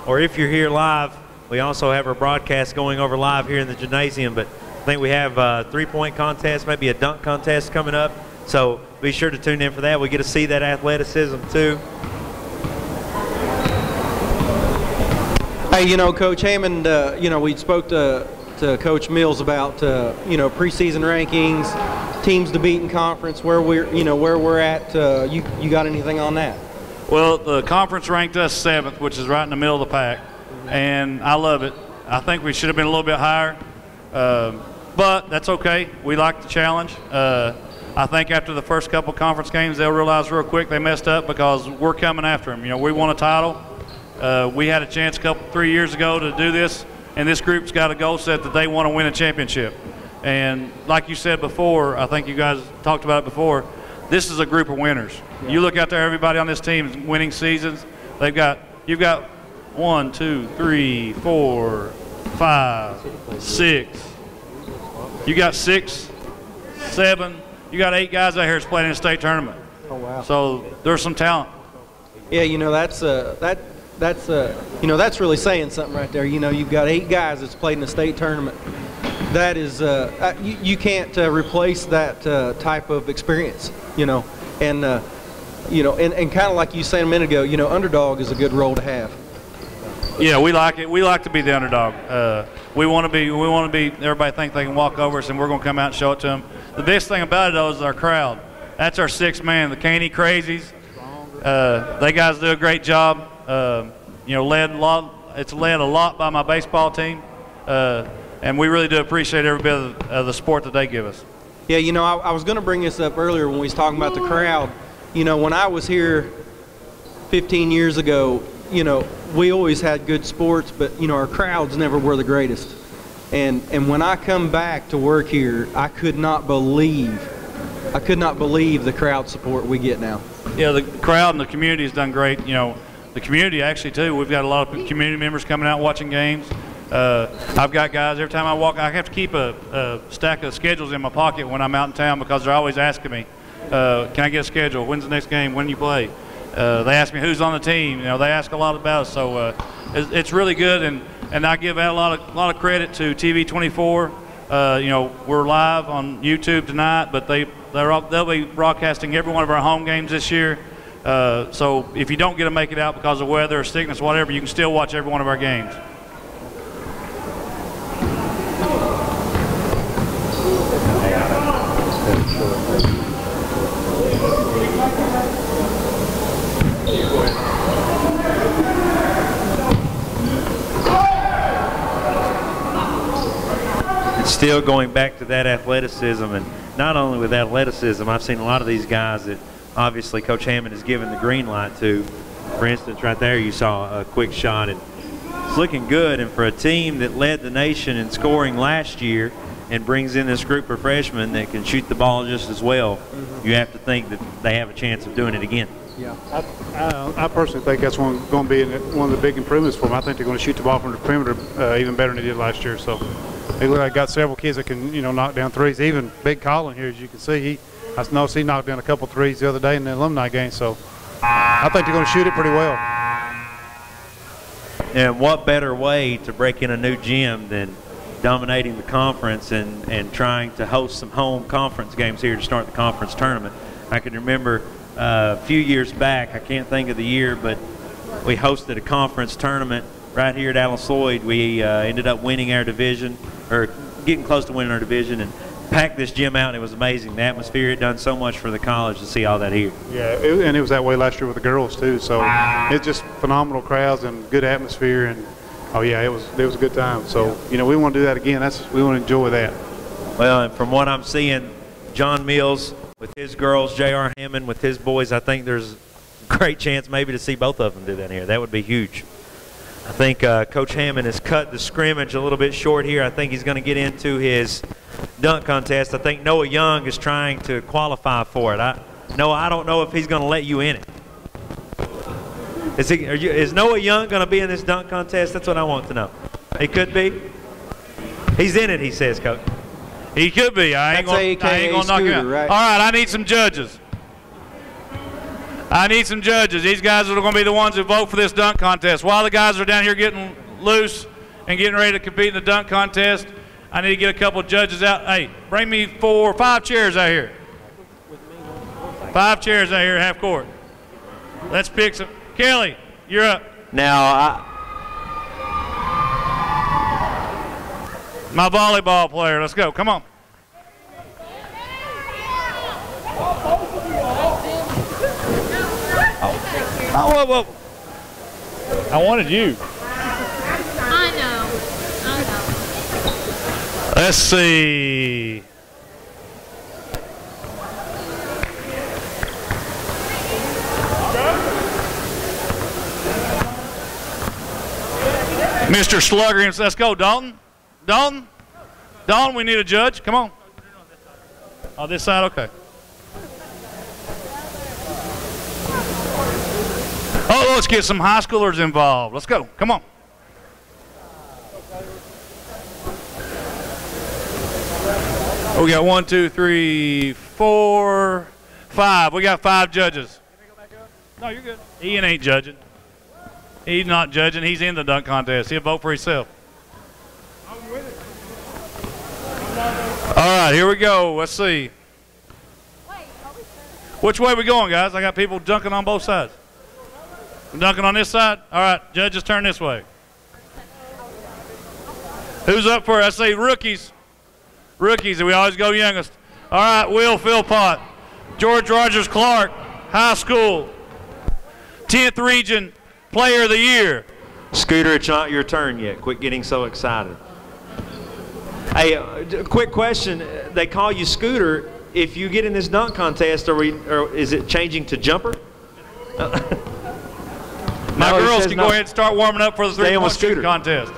or if you're here live, we also have our broadcast going over live here in the gymnasium. But I think we have a three-point contest, maybe a dunk contest coming up. So be sure to tune in for that. We get to see that athleticism too. Hey, Coach Hammond, we spoke to Coach Mills about, preseason rankings, teams to beat in conference, where we're at. You got anything on that? Well, the conference ranked us 7th, which is right in the middle of the pack, and I love it. I think we should have been a little bit higher, but that's okay. We like the challenge. I think after the first couple conference games, they'll realize real quick they messed up because we're coming after them. We won a title. We had a chance 3 years ago to do this, and this group's got a goal set that they want to win a championship. And like you said before, I think you guys talked about it before, this is a group of winners. Yeah. You look out there, everybody on this team is winning seasons. You've got 1, 2, 3, 4, 5, 6. You got 6, 7. You got 8 guys out here that's playing in a state tournament. Oh wow! So there's some talent. Yeah, that's really saying something right there. You've got 8 guys that's played in a state tournament. That is, you can't replace that type of experience. And kind of like you said a minute ago, underdog is a good role to have. Yeah, we like it. We like to be the underdog. We want to be. Everybody think they can walk over us, and we're going to come out and show it to them. The best thing about it though is our crowd. That's our 6th man, the Caney Crazies. They guys do a great job. It's led a lot by my baseball team, and we really do appreciate every bit of the support that they give us. Yeah, I was going to bring this up earlier when we was talking about the crowd. When I was here 15 years ago, we always had good sports, but our crowds never were the greatest. And when I come back to work here, I could not believe the crowd support we get now. Yeah, the crowd and the community has done great. The community actually too. We've got a lot of community members coming out watching games. I've got guys, every time I walk, I have to keep a stack of schedules in my pocket when I'm out in town because they're always asking me, can I get a schedule? When's the next game? When do you play? They ask me who's on the team. They ask a lot about us. So it's really good, and I give out a lot of credit to TV 24. We're live on YouTube tonight, but they'll be broadcasting every one of our home games this year. So if you don't get to make it out because of weather or sickness, whatever, you can still watch every one of our games. Still going back to that athleticism, and not only with athleticism, I've seen a lot of these guys that obviously Coach Hammond has given the green light to. For instance, right there you saw a quick shot, and it's looking good. And for a team that led the nation in scoring last year and brings in this group of freshmen that can shoot the ball just as well, you have to think that they have a chance of doing it again. Yeah, I personally think that's going to be one of the big improvements for them. I think they're going to shoot the ball from the perimeter even better than they did last year. So they look like got several kids that can, knock down threes. Even Big Colin here, as you can see, I noticed he knocked down a couple threes the other day in the alumni game. So I think they're going to shoot it pretty well. And what better way to break in a new gym than dominating the conference and trying to host some home conference games here to start the conference tournament. I can remember a few years back, I can't think of the year, but we hosted a conference tournament right here at ALC Lloyd. We ended up winning our division, or getting close to winning our division, and packed this gym out, and it was amazing. The atmosphere had done so much for the college to see all that here. Yeah, and it was that way last year with the girls too, so it's just phenomenal crowds and good atmosphere, and oh yeah, it was a good time. So we want to do that again. We want to enjoy that. Well, and from what I'm seeing, John Mills with his girls, J.R. Hammond with his boys, I think there's a great chance maybe to see both of them do that here. That would be huge. I think Coach Hammond has cut the scrimmage a little bit short here. I think he's going to get into his dunk contest. I think Noah Young is trying to qualify for it. Noah, I don't know if he's going to let you in it. Is Noah Young going to be in this dunk contest? That's what I want to know. He could be. He's in it, he says, Coach. He could be. I ain't going to knock him out. Right? All right, I need some judges. These guys are going to be the ones who vote for this dunk contest. While the guys are down here getting loose and getting ready to compete in the dunk contest, I need to get a couple of judges out. Hey, bring me 5 chairs out here. 5 chairs out here, half court. Let's pick some. Kelly, you're up. Now, my volleyball player. Let's go. Come on. Whoa. I wanted you. I know. Let's see. Mr. Slugger, let's go, Dalton. Dalton, we need a judge. Come on. Oh, this side, okay. Oh, let's get some high schoolers involved. Let's go. Come on. Oh, we got 1, 2, 3, 4, 5. We got 5 judges. No, you're good. Ian ain't judging. He's not judging. He's in the dunk contest. He'll vote for himself. All right, here we go. Let's see. Which way are we going, guys? I got people dunking on both sides. I'm dunking on this side? All right, judges, turn this way. Who's up for it? I say rookies. Rookies, and we always go youngest. All right, Will Philpott, George Rogers Clark, high school, 10th region player of the year. Scooter, it's not your turn yet. Quit getting so excited. Hey, quick question. They call you Scooter. If you get in this dunk contest, or is it changing to jumper? My girls can go ahead and start warming up for the three-point shooting contest.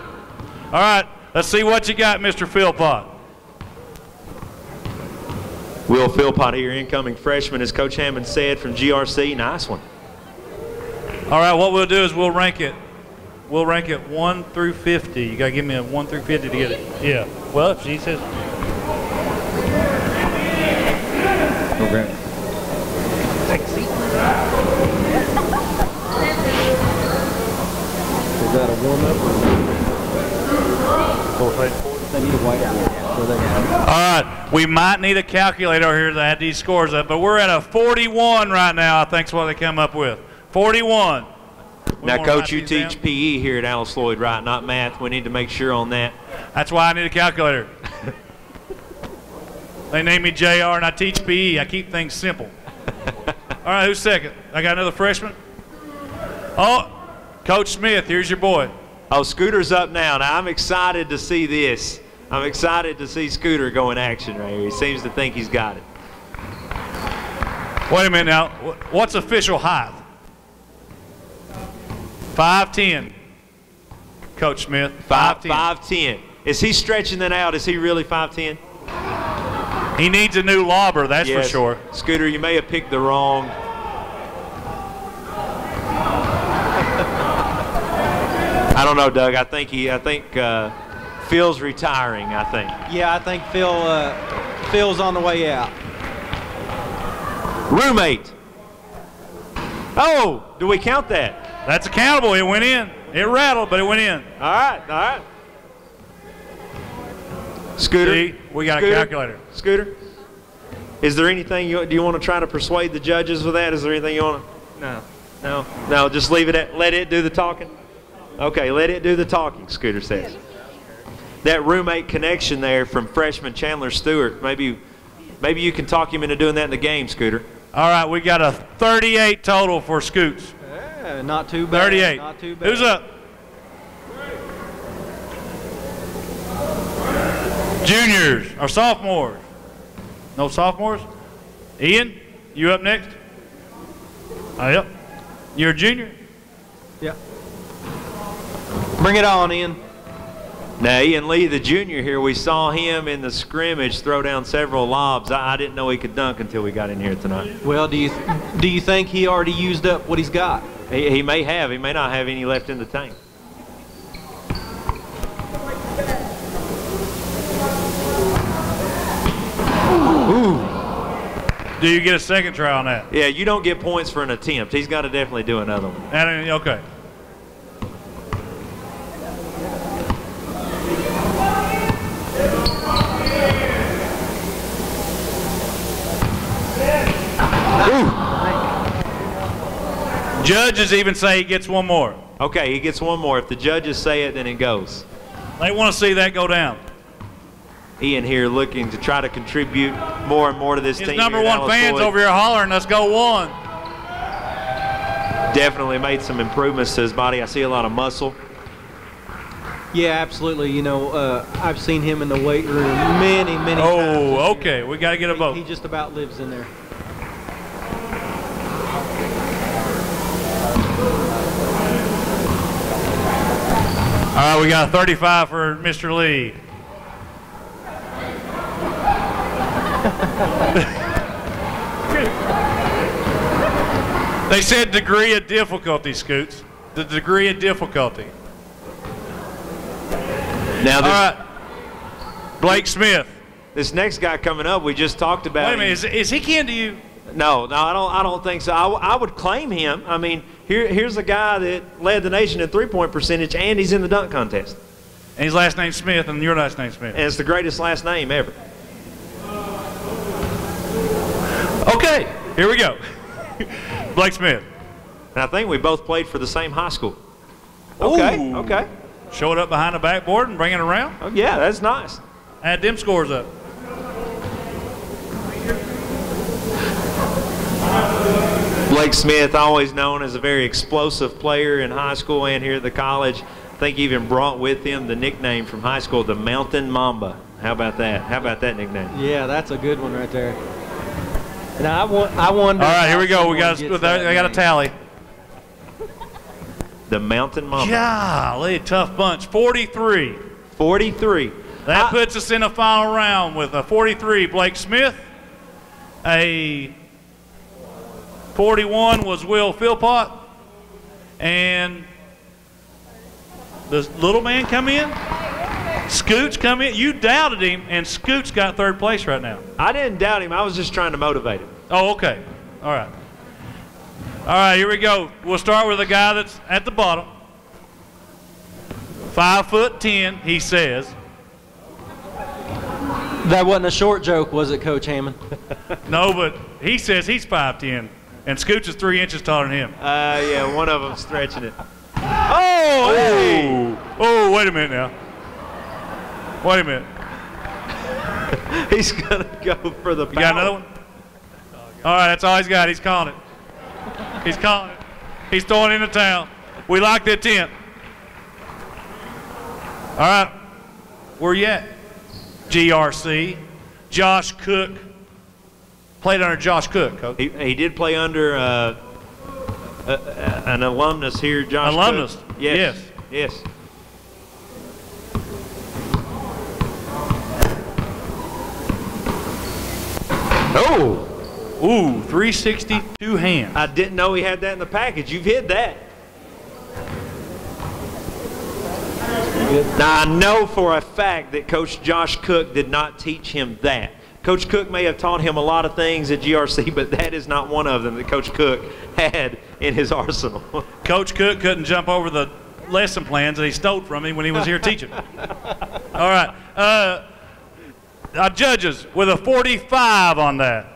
All right, let's see what you got, Mr. Philpott. Will Philpott here, incoming freshman, as Coach Hammond said, from GRC. Nice one. All right, what we'll do is we'll rank it. We'll rank it 1 through 50. You got to give me a 1 through 50 to get it. Yeah. Well, if she says. Okay. Take a seat. Is that a warm-up? They need a whiteboard. All right, we might need a calculator here to add these scores up, but we're at a 41 right now, I think is what they come up with. 41. Now, Coach, you teach PE here at ALC Lloyd, right? Not math. We need to make sure on that. That's why I need a calculator. They name me JR, and I teach PE. I keep things simple. All right, who's second? I got another freshman. Oh, Coach Smith, here's your boy. Oh, Scooter's up now. Now, I'm excited to see this. I'm excited to see Scooter go in action right here. He seems to think he's got it. Wait a minute now. What's official height? 5'10". Coach Smith, 5'10". 5'10". Is he stretching that out? Is he really 5'10"? He needs a new lobber, that's for sure. Scooter, you may have picked the wrong. I don't know, Doug. I think Phil's retiring, I think. Yeah, I think Phil's on the way out. Roommate. Oh, do we count that? That's accountable. It went in. It rattled, but it went in. All right, all right. Scooter. See, we got a calculator. Scooter. Is there anything do you want to try to persuade the judges with that? Is there anything you want to? No. Just leave it at. Let it do the talking. Okay, let it do the talking. Scooter says. That roommate connection there from freshman Chandler Stewart. Maybe you can talk him into doing that in the game, Scooter. All right, we got a 38 total for Scoots. Yeah, not too bad. 38. Not too bad. Who's up? Juniors or sophomores? No sophomores? Ian, you up next? Oh, yep. You're a junior? Yep. Bring it on, Ian. Now, Ian Lee, the junior here, we saw him in the scrimmage throw down several lobs. I didn't know he could dunk until we got in here tonight. Well, do you think he already used up what he's got? He may have. He may not have any left in the tank. Ooh. Do you get a second try on that? Yeah, you don't get points for an attempt. He's got to definitely do another one. Okay. Judges even say he gets one more. Okay, he gets one more. If the judges say it, then it goes. They want to see that go down. Ian here looking to try to contribute more and more to this team. His number one fans over here hollering, let's go one. Definitely made some improvements to his body. I see a lot of muscle. Yeah, absolutely. You know, I've seen him in the weight room many times. Oh, okay. We got to get a vote. He just about lives in there. All right, we got a 35 for Mr. Lee. They said degree of difficulty, Scoots. The degree of difficulty. Now, all right. Blake Smith. This next guy coming up, we just talked about. Wait a minute, is he kin to you? No, I don't think so. I would claim him. I mean, here's a guy that led the nation in three-point percentage, and he's in the dunk contest. And his last name's Smith, and your last name's Smith. And it's the greatest last name ever. Okay, here we go. Blake Smith. And I think we both played for the same high school. Okay, Ooh. okay. Show it up behind the backboard and bring it around? Oh, yeah, that's nice. Add them scores up. Blake Smith, always known as a very explosive player in high school and here at the college. I think he even brought with him the nickname from high school, the Mountain Mamba. How about that? How about that nickname? Yeah, that's a good one right there. Now I wonder. All right, here we go. I got a tally. The Mountain Mamba. Golly, tough bunch. 43. 43. That puts us in the final round with a 43, Blake Smith. A 41 was Will Philpott. And the little man come in. Scoots come in. You doubted him, and Scoots got third place right now. I didn't doubt him. I was just trying to motivate him. Oh, okay. All right. All right, here we go. We'll start with the guy that's at the bottom. 5'10", he says. That wasn't a short joke, was it, Coach Hammond? No, but he says he's 5'10", and Scoots is 3 inches taller than him. Yeah, one of them stretching it. Oh, hey! Oh, wait a minute now. Wait a minute. He's going to go for the foul. You got another one? All right, that's all he's got. He's calling it. He's calling it. He's throwing in the towel. We like the attempt. All right. Where you at? GRC. Josh Cook. Played under Josh Cook, Coach. He did play under an alumnus here, Josh. Alumnus. Cook. Yes. Yes. Oh! Ooh, 360, two hands. I didn't know he had that in the package. You've hit that. Now, I know for a fact that Coach Josh Cook did not teach him that. Coach Cook may have taught him a lot of things at GRC, but that is not one of them that Coach Cook had in his arsenal. Coach Cook couldn't jump over the lesson plans that he stole from him when he was here teaching. All right. Our judges with a 45 on that.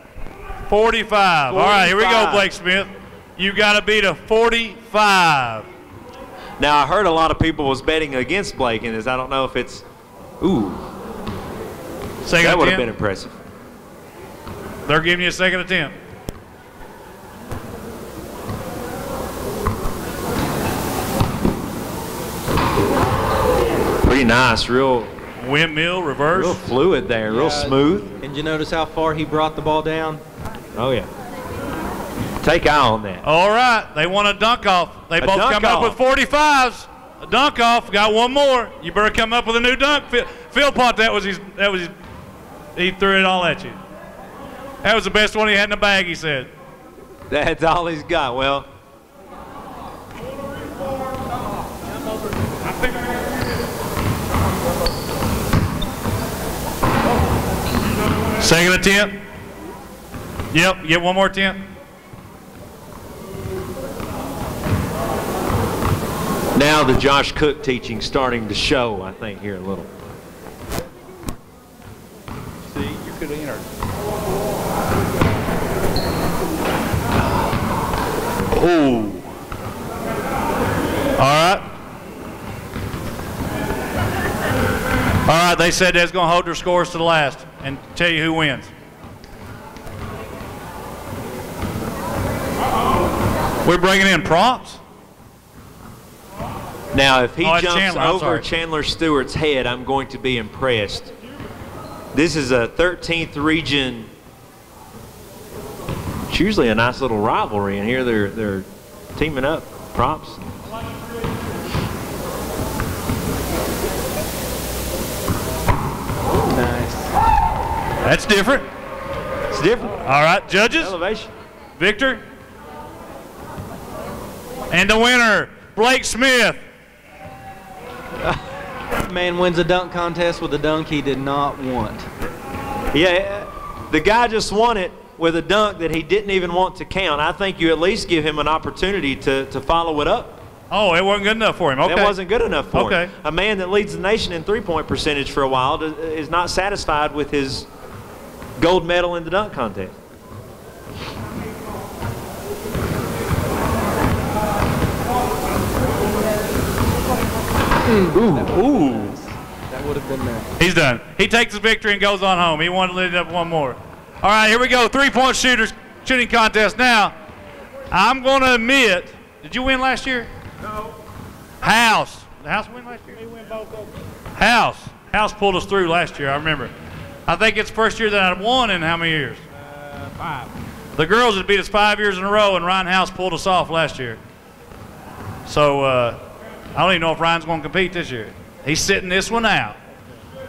45. All right, here we go, Blake Smith. You got to beat a 45. Now, I heard a lot of people was betting against Blake in this. I don't know if it's, ooh. Second that would have attempt. been impressive. They're giving you a second attempt. Pretty nice, real windmill, reverse. Real fluid there, real smooth. And you notice how far he brought the ball down? Oh, yeah. Take eye on that. All right, they want a dunk off. They both come up with 45s. A dunk off. Got one more. You better come up with a new dunk. Phil Pont, that was his. He threw it all at you. That was the best one he had in the bag, he said. That's all he's got. Well, second attempt. Yep, get one more attempt. now the Josh Cook teaching starting to show, I think, here a little. See, you could have entered. Oh. All right. All right, they said they're going to hold their scores to the last and tell you who wins. We're bringing in props. Now, if he jumps Chandler, over Chandler Stewart's head, I'm going to be impressed. This is a 13th region. It's usually a nice little rivalry, and here they're teaming up. Props. Nice. That's different. It's different. All right, judges. Elevation. Victor. And the winner, Blake Smith. Man wins a dunk contest with a dunk he did not want. Yeah, the guy just won it with a dunk that he didn't even want to count. I think you at least give him an opportunity to follow it up. Oh, it wasn't good enough for him. Okay. That wasn't good enough for Okay. him. A man that leads the nation in three-point percentage for a while is not satisfied with his gold medal in the dunk contest. Ooh. That would have been there. He's done. He takes the victory and goes on home. He wanted to lead up one more. All right, here we go. Three-point shooting contest. Now, I'm going to admit, did you win last year? No. House. The House win last year? They win both of them. House. House pulled us through last year, I remember. I think it's the first year that I've won in how many years? 5. The girls had beat us 5 years in a row, and Ryan House pulled us off last year. So I don't even know if Ryan's going to compete this year. He's sitting this one out.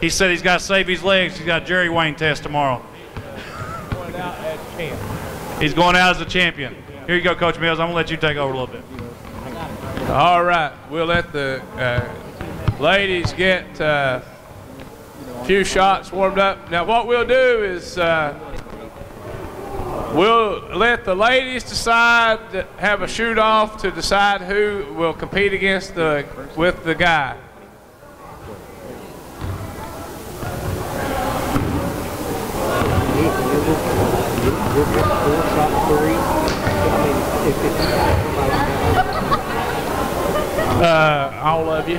He said he's got to save his legs. He's got a Jerry Wayne test tomorrow. Going out as champ. He's going out as a champion. Here you go, Coach Mills. I'm going to let you take over a little bit. All right, we'll let the ladies get a few shots warmed up. Now what we'll do is we'll let the ladies decide, have a shoot off to decide who will compete against with the guy. All of you.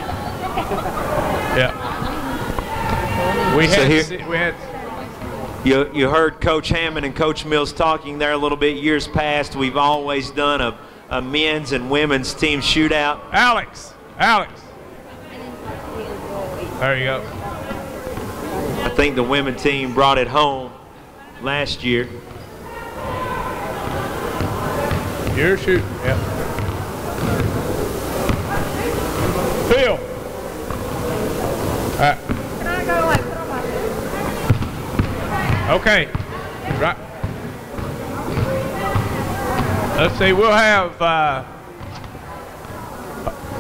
Yeah. We had. You heard Coach Hammond and Coach Mills talking there a little bit. Years past, we've always done a men's and women's team shootout. Alex. There you go. I think the women's team brought it home last year. You're shooting. Yep. Phil. All right. Can I go like put on my Okay. Right. Let's see. We'll have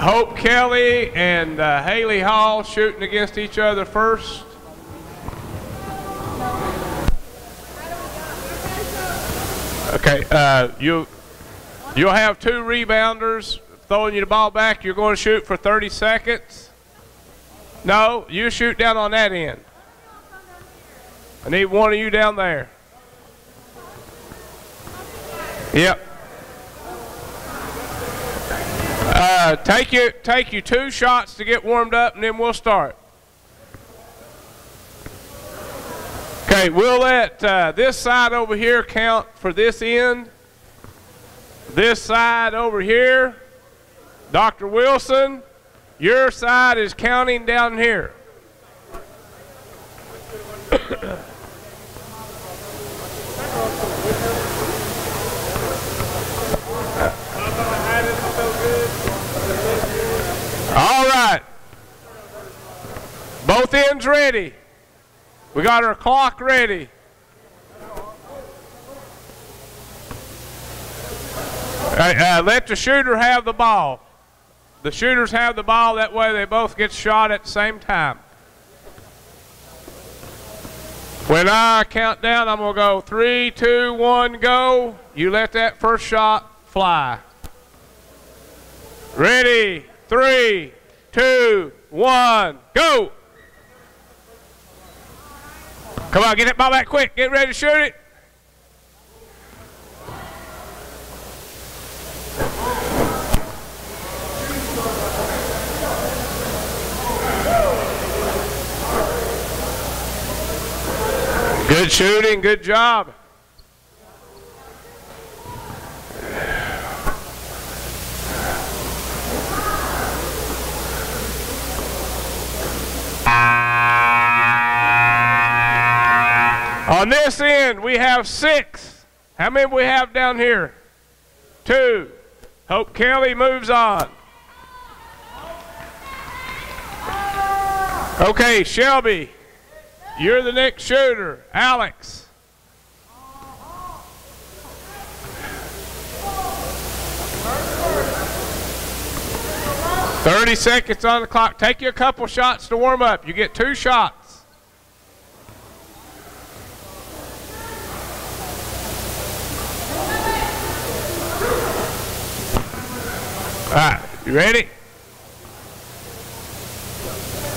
Hope Kelly and Haley Hall shooting against each other first. Okay. You'll have 2 rebounders throwing you the ball back. You're going to shoot for 30 seconds. No, you shoot down on that end. I need one of you down there. Yep. Take you 2 shots to get warmed up, and then we'll start. Okay, we'll let this side over here count for this end. This side over here, Dr. Wilson, your side is counting down here. All right. Both ends ready. We got our clock ready. Let the shooter have the ball. The shooters have the ball, that way they both get shot at the same time. When I count down, I'm going to go 3, 2, 1, go. You let that first shot fly. Ready, 3, 2, 1, go. Come on, get that ball back quick. Get ready to shoot it. Good shooting, good job. On this end, we have 6. How many we have down here? 2. Hope Kelly moves on. Okay, Shelby, you're the next shooter. Alex. "30 seconds on the clock. Take you a couple shots to warm up. You get 2 shots. All right, you ready?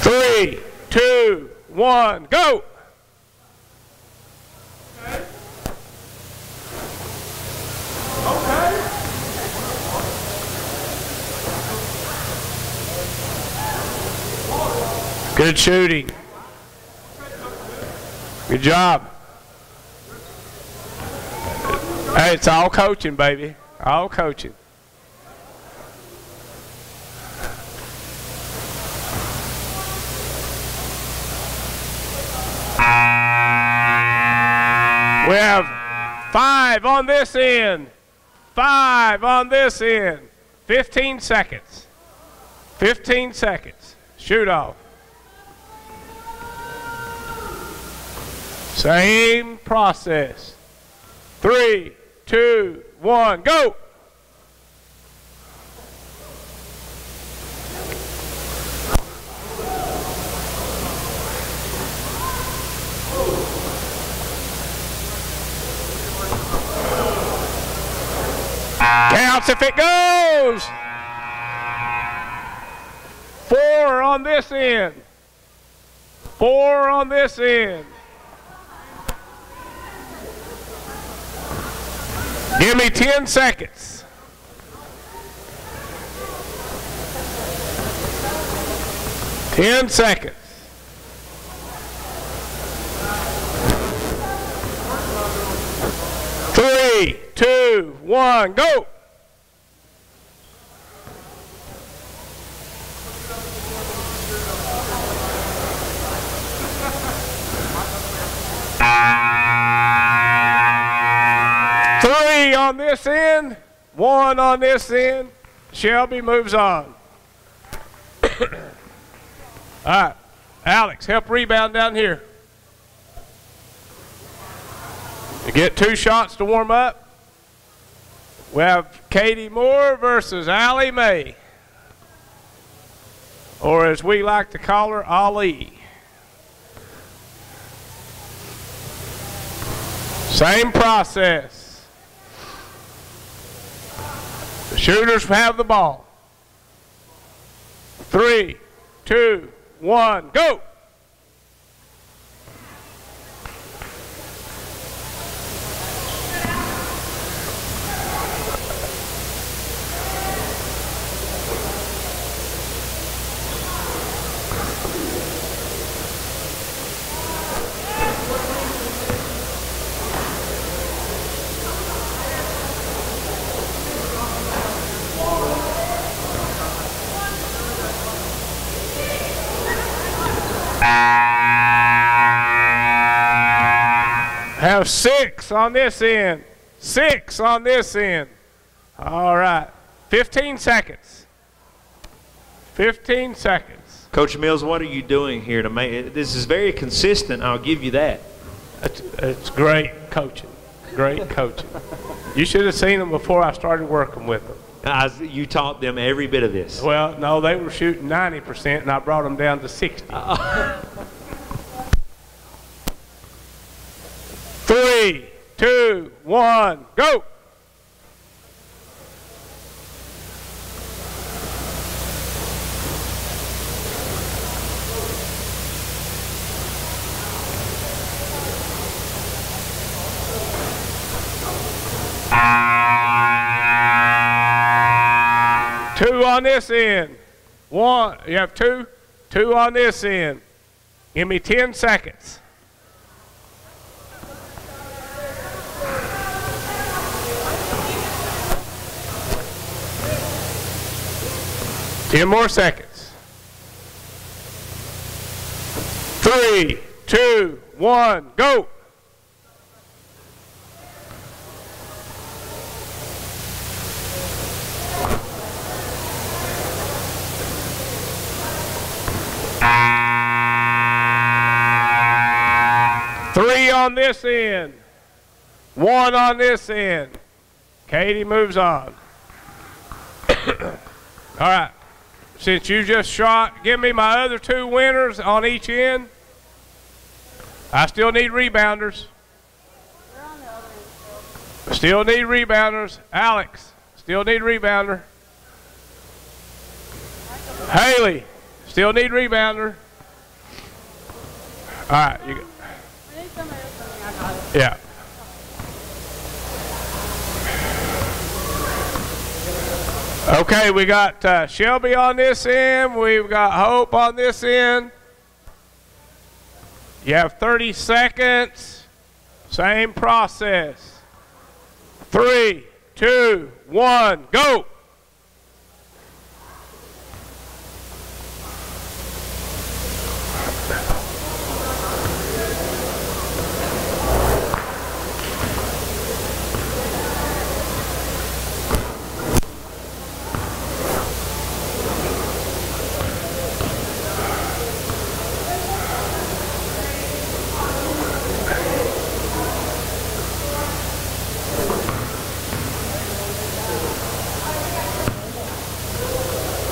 3, 2, 1, go! Good shooting. Good job. Hey, it's all coaching, baby. All coaching. We have 5 on this end. 5 on this end. 15 seconds. 15 seconds. Shoot off. Same process. 3, 2, 1, go! Counts if it goes. 4 on this end. 4 on this end. Give me 10 seconds. Ten seconds. Three, 2, 1, go! Three on this end, 1 on this end, Shelby moves on. All right, Alex, help rebound down here. You get 2 shots to warm up. We have Katie Moore versus Allie Mae, or as we like to call her, Ali. Same process. The shooters have the ball. 3, 2, 1, go! Have 6 on this end. 6 on this end. All right. 15 seconds. 15 seconds. Coach Mills, what are you doing here to make it? This is very consistent, I'll give you that. It's great coaching. Great coaching. You should have seen them before I started working with them. You taught them every bit of this. Well, no, they were shooting 90%, and I brought them down to 60. 3, 2, 1, go! Two on this end. 1, you have 2. 2 on this end. Give me 10 seconds. Ten more seconds. 3, 2, 1, go! Three on this end. 1 on this end. Katie moves on. All right. Since you just shot, give me my other 2 winners on each end. I still need rebounders. Still need rebounders. Alex, still need rebounder. Haley, still need rebounder. All right. Yeah. Okay, we got Shelby on this end. We've got Hope on this end. You have 30 seconds. Same process. 3, 2, 1, go!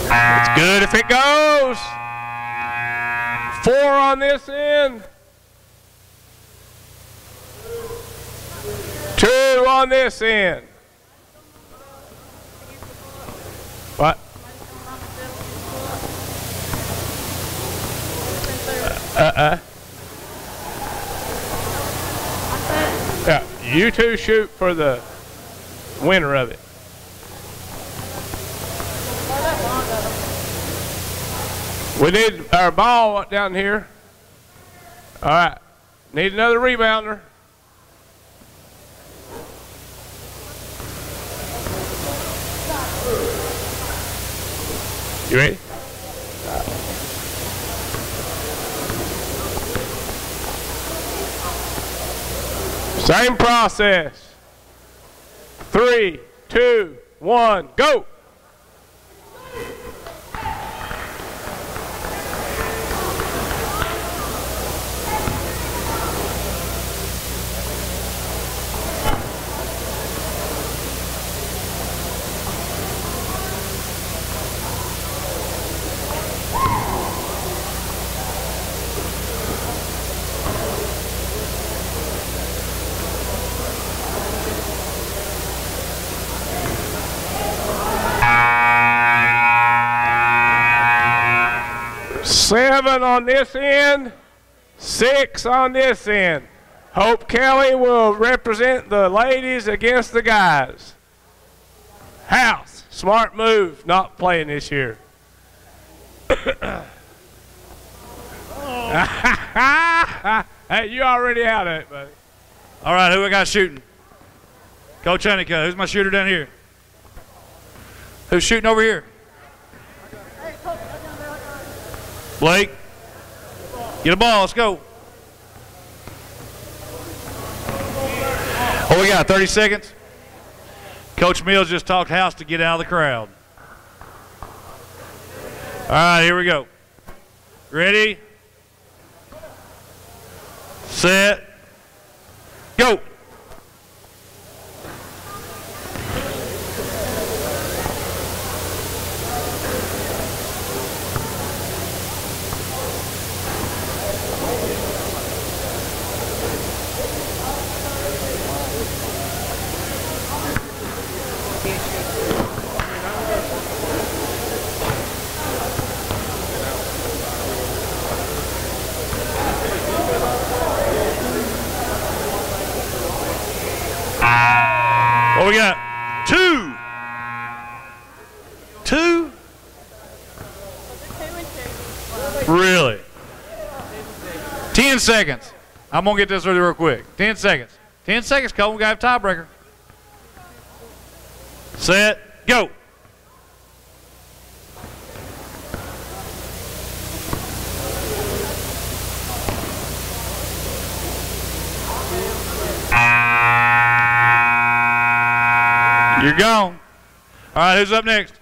It's good if it goes. 4 on this end. 2 on this end. What? Yeah, you 2 shoot for the winner of it. We need our ball down here. All right. Need another rebounder. You ready? Same process. 3, 2, 1, go! 7 on this end, 6 on this end. Hope Kelly will represent the ladies against the guys. House, smart move, not playing this year. Hey, you already out of it, buddy. All right, who we got shooting? Coach Honeycutt, who's my shooter down here? Who's shooting over here? Blake, get a ball, let's go. What we got, 30 seconds? Coach Mills just talked House to get out of the crowd. All right, here we go. Ready? Set. Go. What we got? 2. 2? Really? 10 seconds. I'm going to get this real quick. 10 seconds. 10 seconds, Cole. We got a tiebreaker. Set. Go. You're gone. All right, who's up next?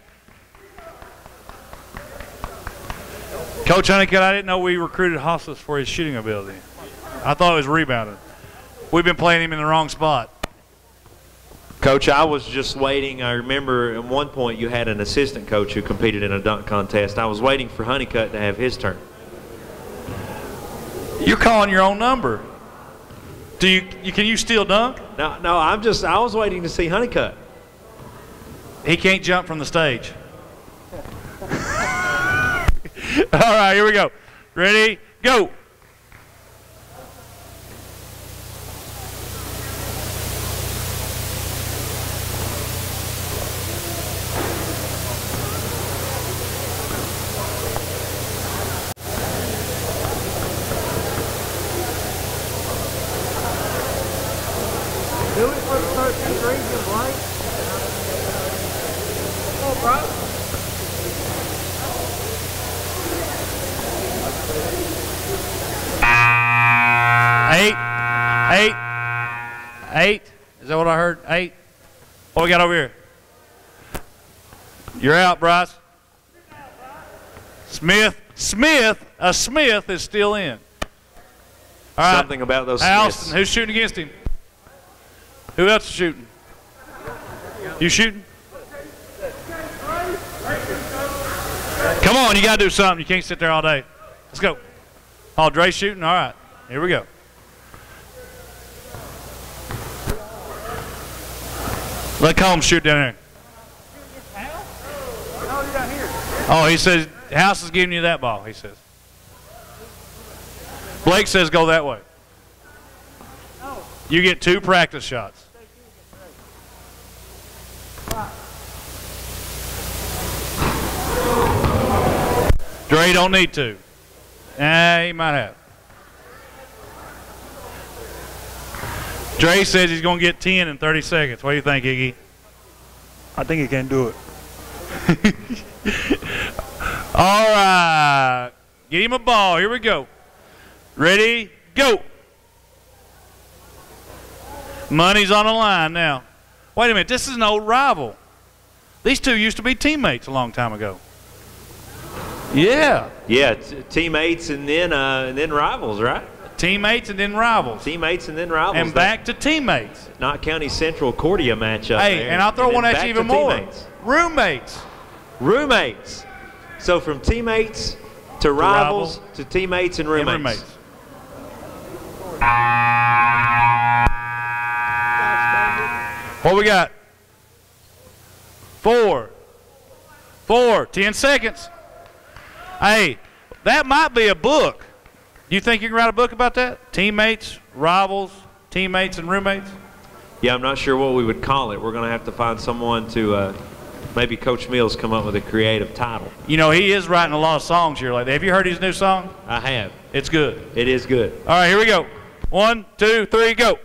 Coach Honeycutt, I didn't know we recruited Hostas for his shooting ability. I thought it was rebounding. We've been playing him in the wrong spot. Coach, I was just waiting. I remember at one point you had an assistant coach who competed in a dunk contest. I was waiting for Honeycutt to have his turn. You're calling your own number. Can you still dunk? No, I was waiting to see Honeycutt. He can't jump from the stage. All right, here we go. Ready? Go. Do it for the 13th region, Blake. Come on, bro. Eight. Is that what I heard? 8. What we got over here? You're out, Bryce. Smith. A Smith is still in. All right. Something about those Alston, Smiths. who's shooting against him? Who else is shooting? You shooting? Come on, you got to do something. You can't sit there all day. Let's go. Oh, Dre's shooting? All right. Here we go. Let Combs shoot down there. Oh, he says, House is giving you that ball, he says. Blake says go that way. You get 2 practice shots. Dre don't need to. He might have. Dre says he's going to get 10 in 30 seconds. What do you think, Iggy? I think he can do it. All right. Get him a ball. Here we go. Ready? Go. Money's on the line now. Wait a minute. This is an old rival. These two used to be teammates a long time ago. Yeah. Yeah, teammates and then rivals, right? Teammates and then rivals. Teammates and then rivals. And back to teammates. Not County Central Cordia matchup. Hey, there. and I'll throw one at you even more. Teammates. Roommates. Roommates. So from teammates to rivals to teammates and roommates. What we got? 4. 10 seconds. Hey, That might be a book. You think you can write a book about that? Teammates, rivals, teammates, and roommates? Yeah, I'm not sure what we would call it. We're going to have to find someone to, maybe Coach Mills come up with a creative title. You know, he is writing a lot of songs here like that. Have you heard his new song? I have. It's good. It is good. All right, here we go. 1, 2, 3, go.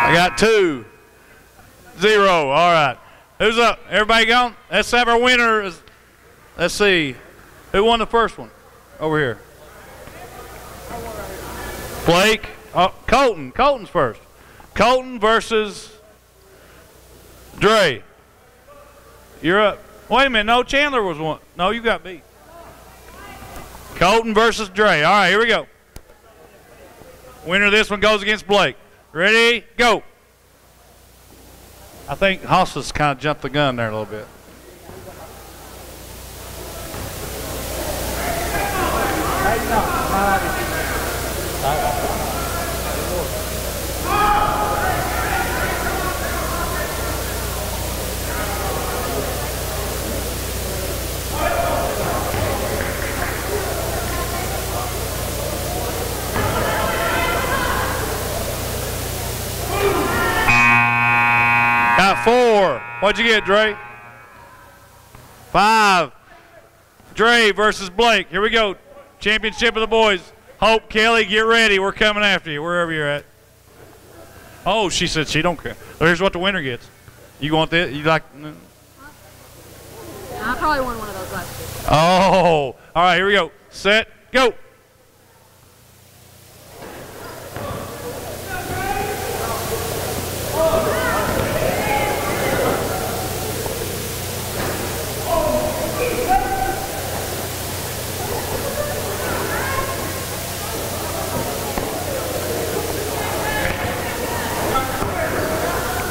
I got 2, 0. All right. Who's up? Everybody gone? Let's have our winner. Let's see. Who won the first one? Over here. Blake. Oh, Colton. Colton's first. Colton versus Dre. You're up. Wait a minute. No, Chandler was one. No, you got beat. Colton versus Dre. All right, here we go. Winner of this one goes against Blake. Ready? Go. I think Haas kind of jumped the gun there a little bit. Got 4. What'd you get, Dre? 5. Dre versus Blake. Here we go. Championship of the boys. Hope, Kelly, get ready. We're coming after you, wherever you're at. Oh, she said she don't care. Well, here's what the winner gets. You want this? You like? I probably won one of those last year. Oh, all right. Here we go. Set, go.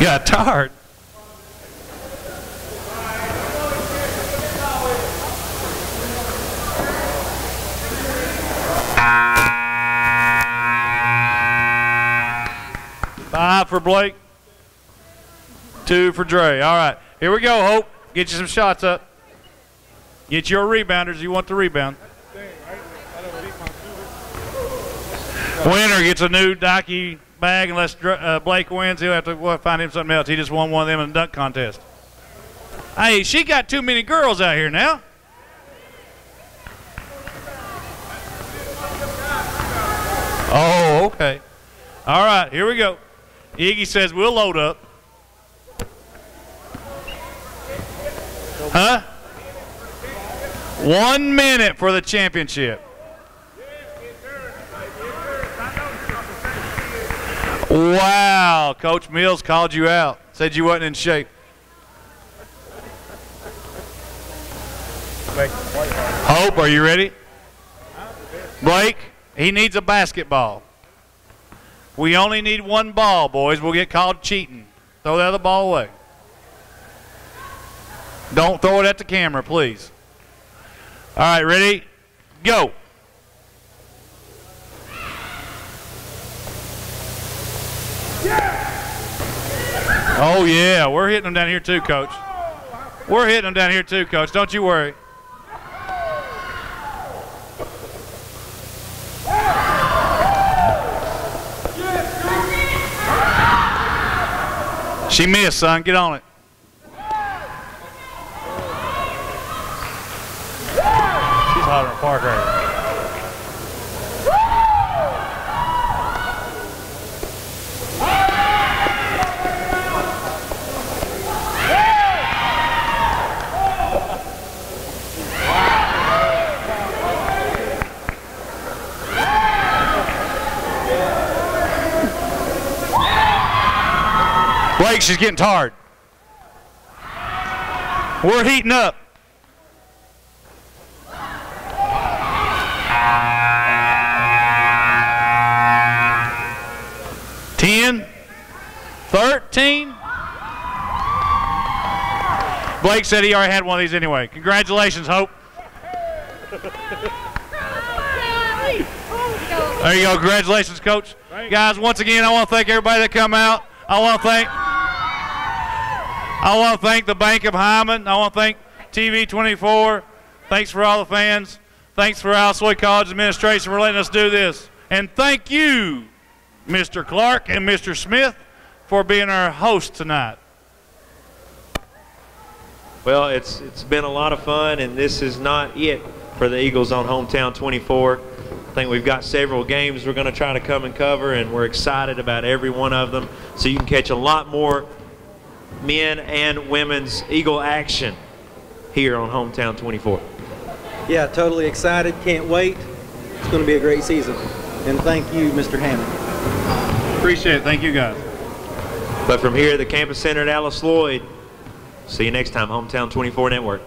Got tired. Five for Blake. 2 for Dre. All right. Here we go, Hope. Get you some shots up. Get your rebounders. You want the rebound. Winner gets a new Dike bag unless Blake wins. He'll have to find him something else. He just won one of them in a dunk contest. Hey, she got too many girls out here now. Oh, okay. All right, here we go. Iggy says we'll load up. Huh? 1 minute for the championship. Wow, Coach Mills called you out. Said you wasn't in shape. Hope, are you ready? Blake, he needs a basketball. We only need 1 ball, boys. We'll get called cheating. Throw the other ball away. Don't throw it at the camera, please. All right, ready? Go. Oh, yeah, we're hitting them down here too, Coach. We're hitting them down here too, Coach. Don't you worry. She missed, son. Get on it. She's hotter than Parker. Blake, she's getting tired. We're heating up. $10, $13. Blake said he already had one of these anyway. Congratulations, Hope. There you go. Congratulations, Coach. Guys, once again, I want to thank everybody that come out. I want to thank the Bank of Hyman. I want to thank TV 24. Thanks for all the fans. Thanks for ALC College administration for letting us do this. And thank you, Mr. Clark and Mr. Smith, for being our host tonight. Well, it's been a lot of fun, and this is not it for the Eagles on Hometown 24. I think we've got several games we're going to try to come and cover, and we're excited about every one of them. So you can catch a lot more men and women's Eagle action here on Hometown 24. Yeah, totally excited. Can't wait. It's going to be a great season. And thank you, Mr. Hammond. Appreciate it. Thank you, guys. But from here at the Campus Center at Alice Lloyd, see you next time, Hometown 24 Network.